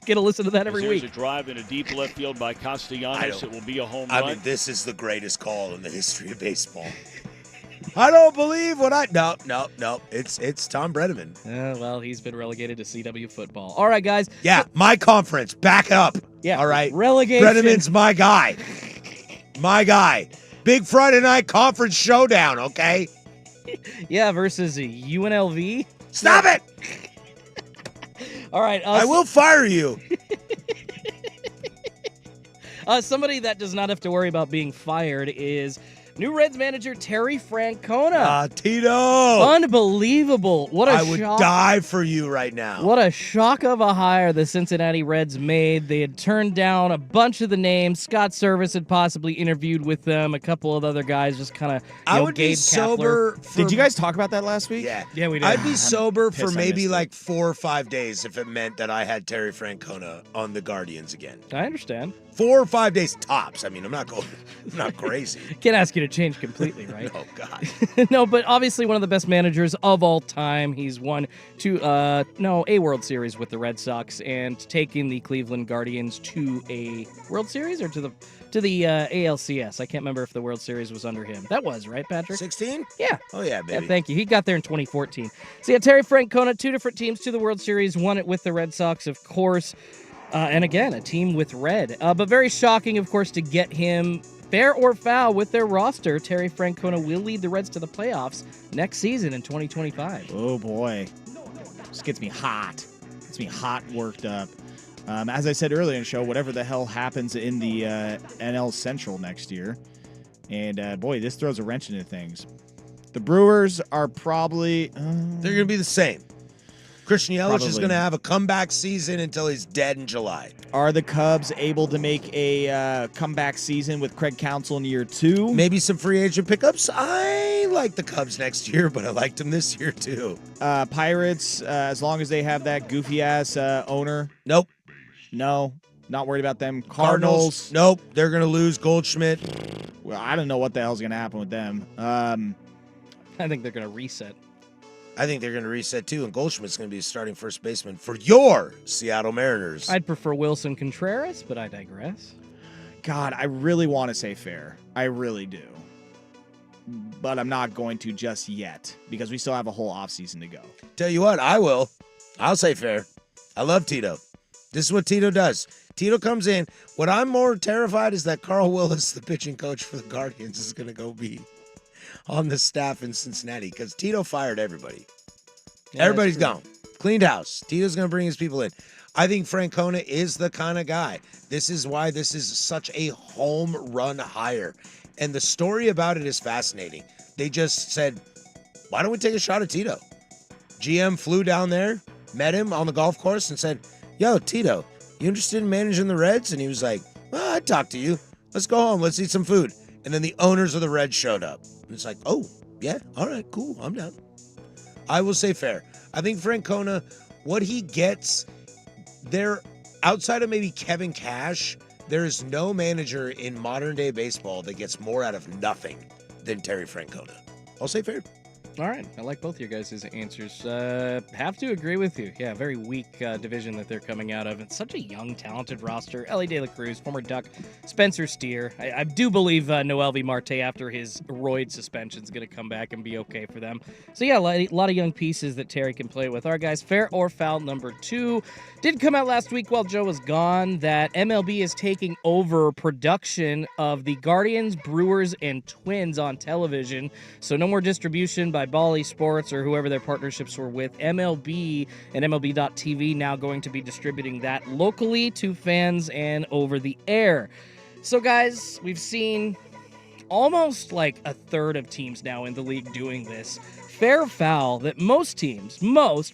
S1: Get to listen to that every
S15: There's
S1: week.
S15: a drive in a deep left field by Castellanos. It will be a home run.
S7: I mean, this is the greatest call in the history of baseball. I don't believe what I... No. It's Tom Brenneman.
S1: Well, he's been relegated to CW football. All right, guys.
S7: Yeah, my conference. Back up.
S1: Yeah.
S7: All right.
S1: Relegation.
S7: Brenneman's my guy. My guy. Big Friday night conference showdown, okay?
S1: Yeah, versus UNLV.
S7: Stop it!
S1: All right.
S7: I will fire you.
S1: Somebody that does not have to worry about being fired is new Reds manager Terry Francona.
S7: Tito.
S1: Unbelievable. What a
S7: I would
S1: shock.
S7: die for you right now.
S1: What a shock of a hire the Cincinnati Reds made. They had turned down a bunch of the names. Scott Service had possibly interviewed with them. A couple of other guys just kind of,
S7: I would
S1: Gabe
S7: be sober.
S8: Did you guys talk about that last week?
S7: Yeah,
S1: we did.
S7: I'd be sober for
S8: pissed I
S7: maybe
S8: missed
S7: like 4 or 5 days if it meant that I had Terry Francona on the Guardians again.
S1: I understand.
S7: 4 or 5 days tops. I mean, I'm not crazy.
S1: Can't ask you to change completely, right?
S7: Oh God.
S1: No, but obviously one of the best managers of all time. He's won a World Series with the Red Sox and taking the Cleveland Guardians to a World Series or to the ALCS. I can't remember if the World Series was under him. That was, right, Patrick?
S7: 16?
S1: Yeah.
S7: Oh yeah, baby.
S1: Yeah, thank you. He got there in 2014. So yeah, Terry Francona, 2 different teams to the World Series, won it with the Red Sox, of course. And again, a team with red. But very shocking, of course, to get him fair or foul with their roster. Terry Francona will lead the Reds to the playoffs next season in 2025.
S8: Oh, boy. This gets me hot. Gets me hot, worked up. As I said earlier in the show, whatever the hell happens in the NL Central next year. And, boy, this throws a wrench into things. The Brewers are probably...
S7: They're going to be the same. Christian Yelich is
S8: Probably.
S7: going to have a comeback season until he's dead in July.
S8: Are the Cubs able to make a comeback season with Craig Counsell in year 2?
S7: Maybe some free agent pickups. I like the Cubs next year, but I liked them this year too.
S8: Pirates, as long as they have that goofy-ass owner.
S7: Nope.
S8: No, not worried about them. Cardinals.
S7: Nope. They're going to lose Goldschmidt.
S8: Well, I don't know what the hell's going to happen with them.
S1: I think they're going to reset.
S7: I think they're going to reset too, and Goldschmidt's going to be starting first baseman for your Seattle Mariners.
S1: I'd prefer Wilson Contreras, but I digress.
S8: God, I really want to say fair. I really do. But I'm not going to just yet because we still have a whole offseason to go.
S7: Tell you what, I will. I'll say fair. I love Tito. This is what Tito does. Tito comes in. What I'm more terrified is that Carl Willis, the pitching coach for the Guardians, is going to go be on the staff in Cincinnati because Tito fired everybody.
S1: Yeah,
S7: Everybody's gone. Cleaned house. Tito's going to bring his people in. I think Francona is the kind of guy. This is why this is such a home run hire. And the story about it is fascinating. They just said, why don't we take a shot at Tito? GM flew down there, met him on the golf course and said, yo, Tito, you interested in managing the Reds? And he was like, well, I'd talk to you. Let's go home. Let's eat some food. And then the owners of the Reds showed up. And it's like, oh, yeah, all right, cool, I'm down. I will say fair. I think Francona, what he gets there, outside of maybe Kevin Cash, there is no manager in modern-day baseball that gets more out of nothing than Terry Francona. I'll say fair.
S1: All right. I like both your guys' answers. Have to agree with you. Yeah, very weak division that they're coming out of. It's such a young, talented roster. Ellie De La Cruz, former Duck, Spencer Steer. I do believe Noelvi Marte, after his roid suspension, is going to come back and be okay for them. So, yeah, a lot of young pieces that Terry can play with. All right, guys, fair or foul number 2. Did come out last week while Joe was gone that MLB is taking over production of the Guardians, Brewers, and Twins on television. So no more distribution by Bally Sports or whoever their partnerships were with. MLB and MLB.TV now going to be distributing that locally to fans and over the air. So, guys, we've seen almost like a third of teams now in the league doing this. Fair or foul that most teams,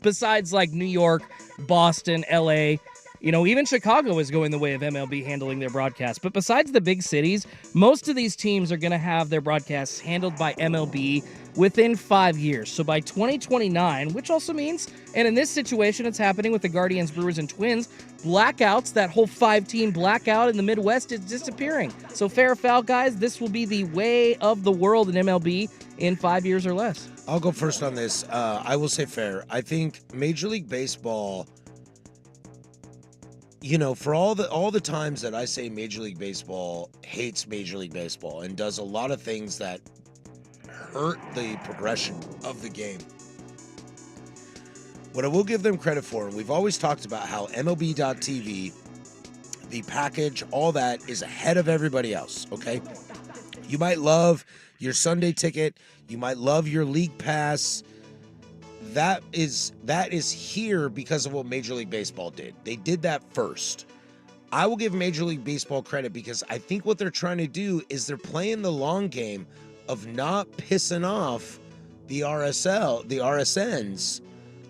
S1: besides like New York, Boston, LA, even Chicago is going the way of MLB handling their broadcasts. But besides the big cities, most of these teams are going to have their broadcasts handled by MLB within 5 years. So by 2029, which also means, and in this situation, it's happening with the Guardians, Brewers, and Twins, blackouts, that whole 5-team blackout in the Midwest is disappearing. So fair or foul, guys, this will be the way of the world in MLB in 5 years or less.
S7: I'll go first on this. I will say fair. I think Major League Baseball, for all the times that I say Major League Baseball hates Major League Baseball and does a lot of things that hurt the progression of the game, what I will give them credit for, and we've always talked about how MLB.TV, the package, all that is ahead of everybody else, okay? You might love your Sunday ticket, you might love your league pass. That is here because of what Major League Baseball did. They did that first. I will give Major League Baseball credit because I think what they're trying to do is they're playing the long game of not pissing off the RSNs,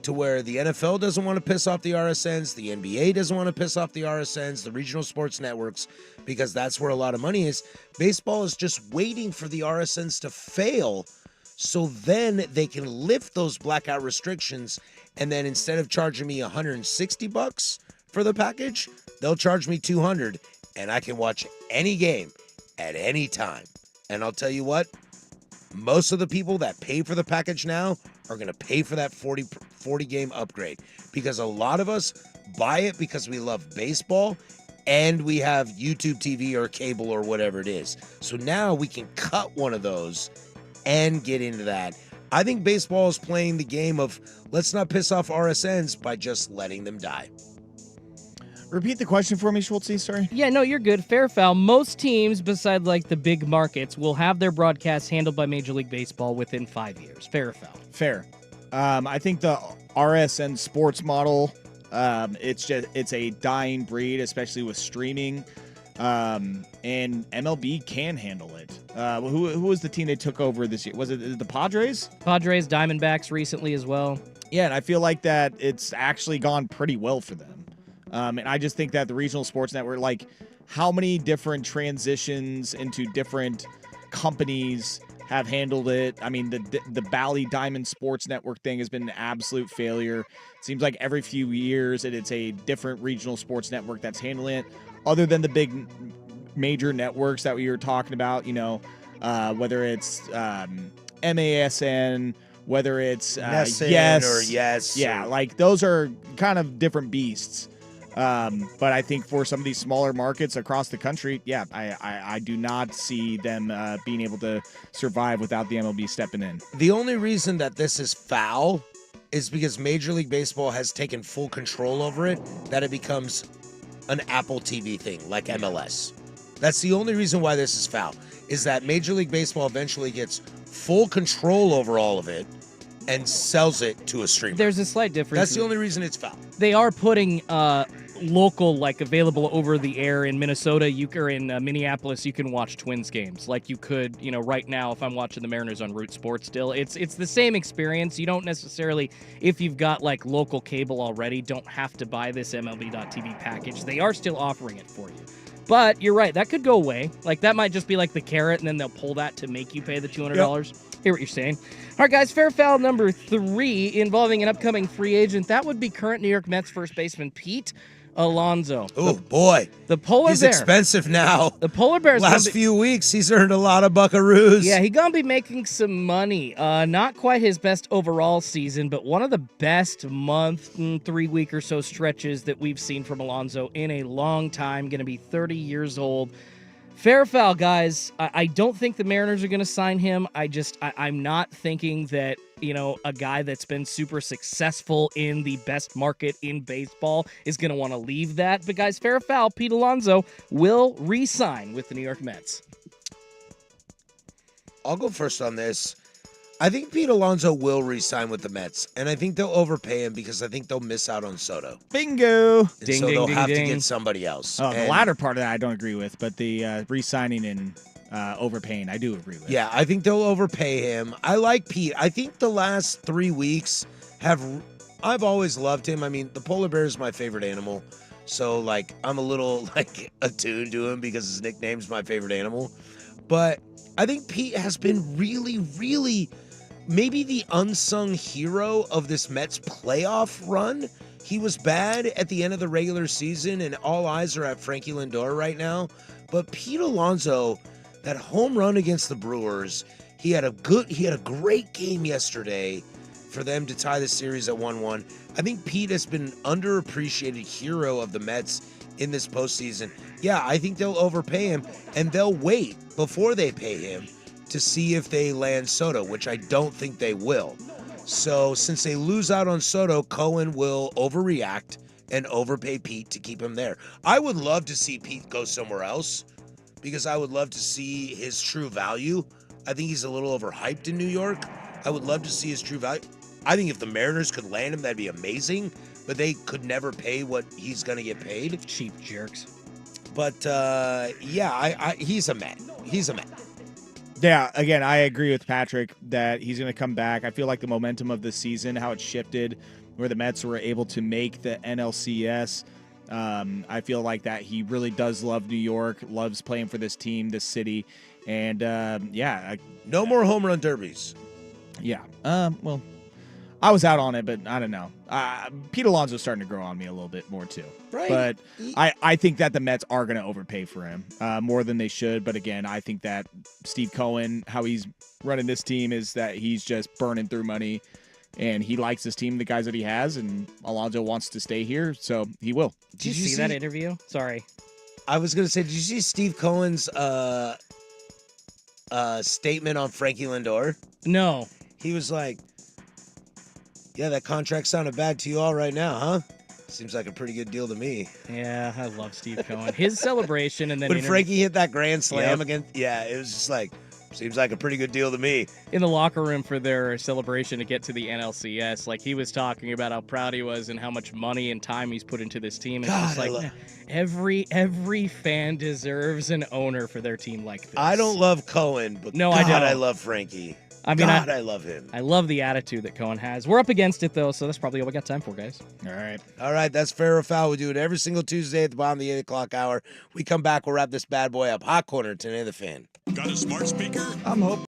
S7: to where the NFL doesn't want to piss off the RSNs, the NBA doesn't want to piss off the RSNs, the regional sports networks, because that's where a lot of money is. Baseball is just waiting for the RSNs to fail so then they can lift those blackout restrictions, and then instead of charging me $160 for the package, they'll charge me $200, and I can watch any game at any time. And I'll tell you what, most of the people that pay for the package now are going to pay for that 40 game upgrade, because a lot of us buy it because we love baseball and we have YouTube TV or cable or whatever it is. So now we can cut one of those and get into that. I think baseball is playing the game of let's not piss off RSNs by just letting them die.
S8: Repeat the question for me, Schultze, sorry.
S1: Yeah, no, you're good. Fair foul. Most teams, besides like the big markets, will have their broadcasts handled by Major League Baseball within 5 years. Fair or foul?
S8: Fair. I think the RSN sports model, it's a dying breed, especially with streaming. And MLB can handle it. Who was the team they took over this year? Was it the Padres?
S1: Padres, Diamondbacks recently as well.
S8: Yeah, and I feel like that it's actually gone pretty well for them. And I just think that the regional sports network, like how many different transitions into different companies have handled it. I mean, the Bally Diamond Sports Network thing has been an absolute failure. It seems like every few years it's a different regional sports network that's handling it, other than the big major networks that we were talking about, whether it's MASN, whether it's Yes.
S7: Or Yes.
S8: Yeah, like those are kind of different beasts. But I think for some of these smaller markets across the country, yeah, I do not see them being able to survive without the MLB stepping in.
S7: The only reason that this is foul is because Major League Baseball has taken full control over it, that it becomes an Apple TV thing like MLS. That's the only reason why this is foul, is that Major League Baseball eventually gets full control over all of it and sells it to a streamer.
S1: There's a slight difference.
S7: That's the only reason it's foul.
S1: They are putting local, like available over the air in Minnesota. Or in Minneapolis, you can watch Twins games like you could, right now if I'm watching the Mariners on Root Sports still. It's the same experience. You don't necessarily, if you've got like local cable already, don't have to buy this MLB.TV package. They are still offering it for you. But you're right, that could go away. Like that might just be like the carrot, and then they'll pull that to make you pay the $200. Yep. Hear what you're saying. All right, guys, fair foul number 3 involving an upcoming free agent. That would be current New York Mets first baseman Pete Alonso.
S7: Oh, boy.
S1: The Polar
S7: He's
S1: Bear.
S7: expensive now.
S1: The Polar Bear's
S7: last few weeks, he's earned a lot of buckaroos.
S1: Yeah, he's going to be making some money. Not quite his best overall season, but one of the best month, 3-week or so stretches that we've seen from Alonso in a long time. Going to be 30 years old. Fair foul, guys. I don't think the Mariners are going to sign him. I'm not thinking that, a guy that's been super successful in the best market in baseball is going to want to leave that. But, guys, fair foul, Pete Alonso will re-sign with the New York Mets.
S7: I'll go first on this. I think Pete Alonso will re-sign with the Mets, and I think they'll overpay him because I think they'll miss out on Soto.
S8: Bingo!
S7: And so they'll have to get somebody else.
S8: Oh, the latter part of that I don't agree with, but the re-signing and overpaying I do agree with.
S7: Yeah, I think they'll overpay him. I like Pete. I think the last 3 weeks I've always loved him. I mean, the polar bear is my favorite animal, so like I'm a little like attuned to him because his nickname's my favorite animal. But I think Pete has been really, really maybe the unsung hero of this Mets playoff run. He was bad at the end of the regular season, and all eyes are at Frankie Lindor right now. But Pete Alonso, that home run against the Brewers, he had a great game yesterday for them to tie the series at 1-1. I think Pete has been underappreciated hero of the Mets in this postseason. Yeah, I think they'll overpay him, and they'll wait before they pay him to see if they land Soto, which I don't think they will. So since they lose out on Soto, Cohen will overreact and overpay Pete to keep him there. I would love to see Pete go somewhere else because I would love to see his true value. I think he's a little overhyped in New York. I would love to see his true value. I think if the Mariners could land him, that'd be amazing, but they could never pay what he's going to get paid.
S1: Cheap jerks.
S7: But he's a Met. He's a Met.
S8: Yeah, again, I agree with Patrick that he's going to come back. I feel like the momentum of the season, how it shifted, where the Mets were able to make the NLCS. I feel like that he really does love New York, loves playing for this team, this city, and
S7: no more home run derbies.
S8: Yeah. Well, I was out on it, but I don't know. Pete Alonso's starting to grow on me a little bit more too.
S7: Right.
S8: But I think that the Mets are going to overpay for him more than they should. But again, I think that Steve Cohen, how he's running this team, is that he's just burning through money, and he likes this team, the guys that he has, and Alonso wants to stay here, so he will.
S1: Did you see that interview? Sorry.
S7: I was going to say, did you see Steve Cohen's statement on Frankie Lindor?
S1: No.
S7: He was like, yeah, that contract sounded bad to you all right now, huh? Seems like a pretty good deal to me.
S1: Yeah, I love Steve Cohen. His celebration and then
S7: when Frankie hit that grand slam again, it was just like, seems like a pretty good deal to me.
S1: In the locker room for their celebration to get to the NLCS, like he was talking about how proud he was and how much money and time he's put into this team. And it's like every fan deserves an owner for their team like this.
S7: I don't love Cohen, but
S1: I don't.
S7: I love Frankie.
S1: I mean,
S7: I love him.
S1: I love the attitude that Cohen has. We're up against it, though, so that's probably all we got time for, guys.
S7: All right, that's Fair or Foul. We do it every single Tuesday at the bottom of the 8 o'clock hour. We come back, we'll wrap this bad boy up. Hot Corner, today of the Fan.
S2: Got a smart speaker?
S8: I'm hoping.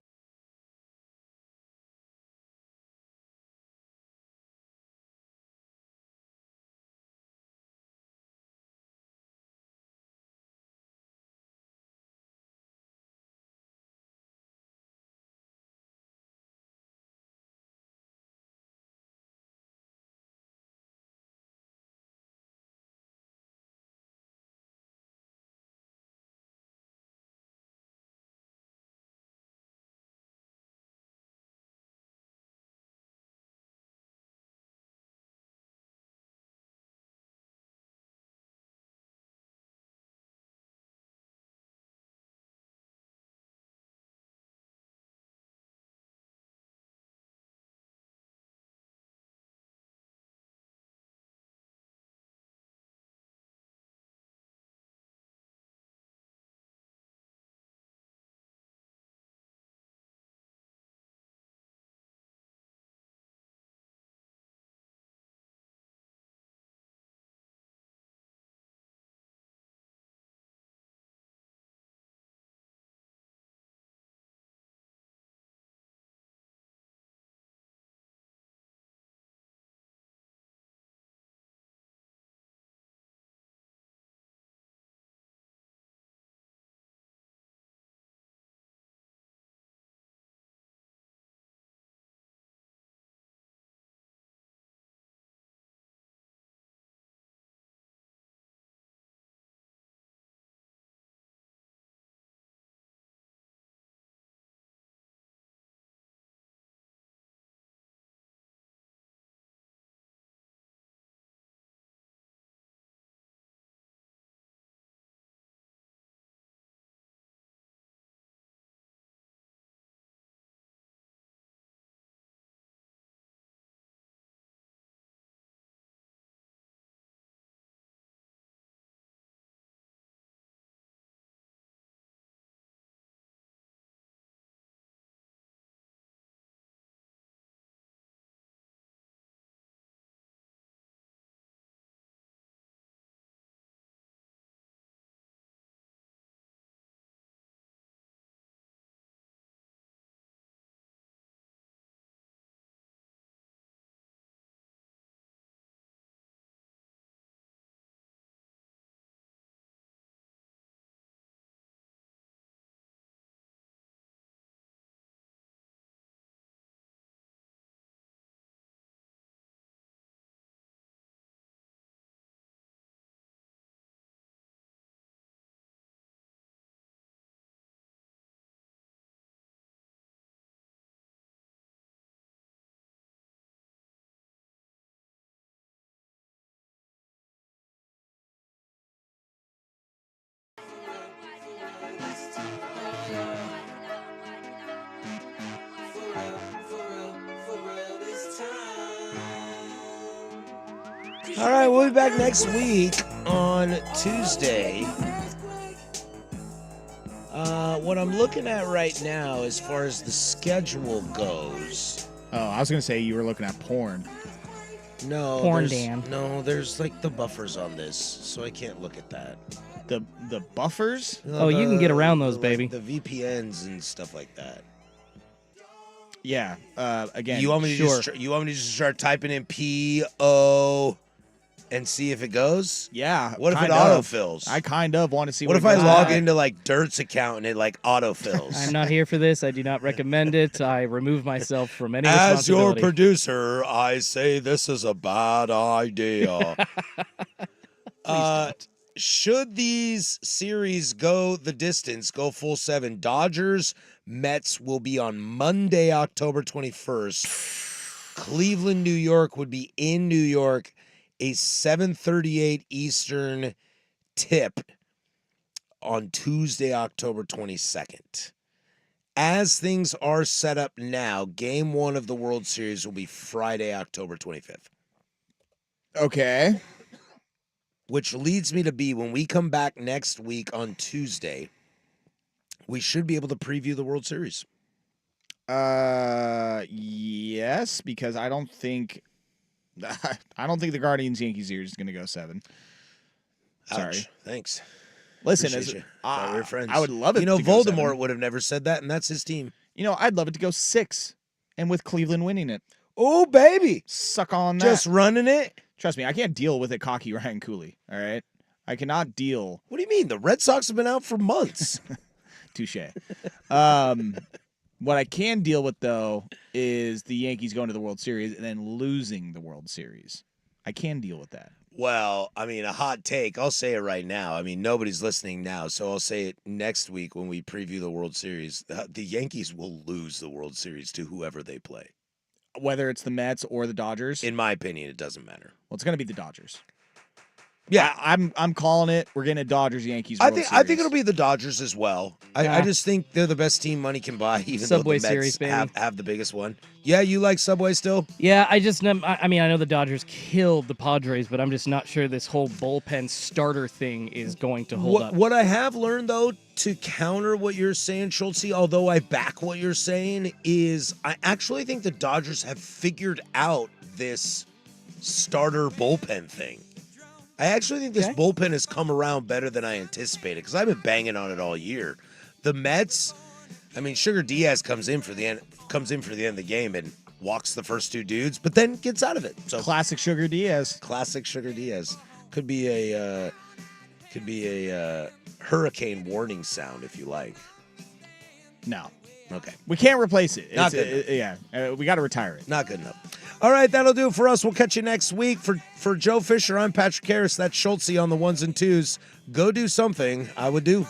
S7: All right, we'll be back next week on Tuesday what I'm looking at right now, as far as the schedule goes.
S8: Oh, I was gonna say you were looking at porn.
S7: No,
S1: Porn,
S7: there's-
S1: Dan.
S7: No, there's like the buffers on this, so I can't look at that.
S8: The buffers?
S1: Oh, you can get around those, baby.
S7: The VPNs and stuff like that.
S8: Yeah. Again,
S7: You want me to just start typing in PO and see if it goes?
S8: Yeah.
S7: What if it
S8: kind of.
S7: autofills?
S8: I kind of want to see.
S7: What
S8: What
S7: if
S8: it
S7: I
S8: goes
S7: log
S8: at.
S7: into like Dirt's account and it like autofills?
S1: I'm not here for this. I do not recommend it. I remove myself from any
S7: As your
S1: responsibility.
S7: producer, I say this is a bad idea. Should these series go the distance, go full 7, Dodgers, Mets will be on Monday, October 21st. Cleveland, New York would be in New York, a 7:38 Eastern tip on Tuesday, October 22nd. As things are set up now, Game 1 of the World Series will be Friday, October 25th.
S8: Okay.
S7: Which leads me to be, when we come back next week on Tuesday, we should be able to preview the World Series.
S8: Yes, because I don't think the Guardians Yankees series is going to go 7. Sorry.
S7: Ouch. Thanks.
S8: Listen,
S7: Appreciate you. Thought we were friends.
S8: I would love it.
S7: You know,
S8: to go
S7: Voldemort
S8: 7.
S7: would have never said that, and that's his team.
S8: You know, I'd love it to go 6, and with Cleveland winning it.
S7: Oh, baby.
S8: Suck on that.
S7: Just running it?
S8: Trust me, I can't deal with a cocky Ryan Cooley, all right? I cannot deal.
S7: What do you mean? The Red Sox have been out for months.
S8: Touche. What I can deal with, though, is the Yankees going to the World Series and then losing the World Series. I can deal with that.
S7: Well, I mean, a hot take. I'll say it right now. I mean, nobody's listening now, so I'll say it next week when we preview the World Series. The Yankees will lose the World Series to whoever they play.
S8: Whether it's the Mets or the Dodgers?
S7: In my opinion, it doesn't matter.
S8: Well, it's going to be the Dodgers.
S7: Yeah,
S8: I'm calling it. We're getting a Dodgers-Yankees
S7: I
S8: World
S7: think
S8: Series.
S7: it'll be the Dodgers as well. I just think they're the best team money can buy, even
S1: Subway
S7: though the
S1: Series,
S7: Mets
S1: baby.
S7: have the biggest one. Yeah, you like Subway still?
S1: Yeah, I mean, I know the Dodgers killed the Padres, but I'm just not sure this whole bullpen starter thing is going to hold up.
S7: What I have learned, though, to counter what you're saying, Schultze, although I back what you're saying, is I actually think the Dodgers have figured out this starter bullpen thing. I actually think this bullpen has come around better than I anticipated, because I've been banging on it all year. The Mets, I mean, Sugar Diaz comes in for the end of the game and walks the first 2 dudes, but then gets out of it. So
S8: Classic Sugar Diaz.
S7: Classic Sugar Diaz. Could be a hurricane warning sound if you like.
S8: No.
S7: Okay.
S8: We can't replace it.
S7: Not good enough.
S8: We got to retire it.
S7: Not good enough. All right, that'll do it for us. We'll catch you next week. For Joe Fisher, I'm Patrick Harris. That's Schultze on the 1s and 2s. Go do something I would do.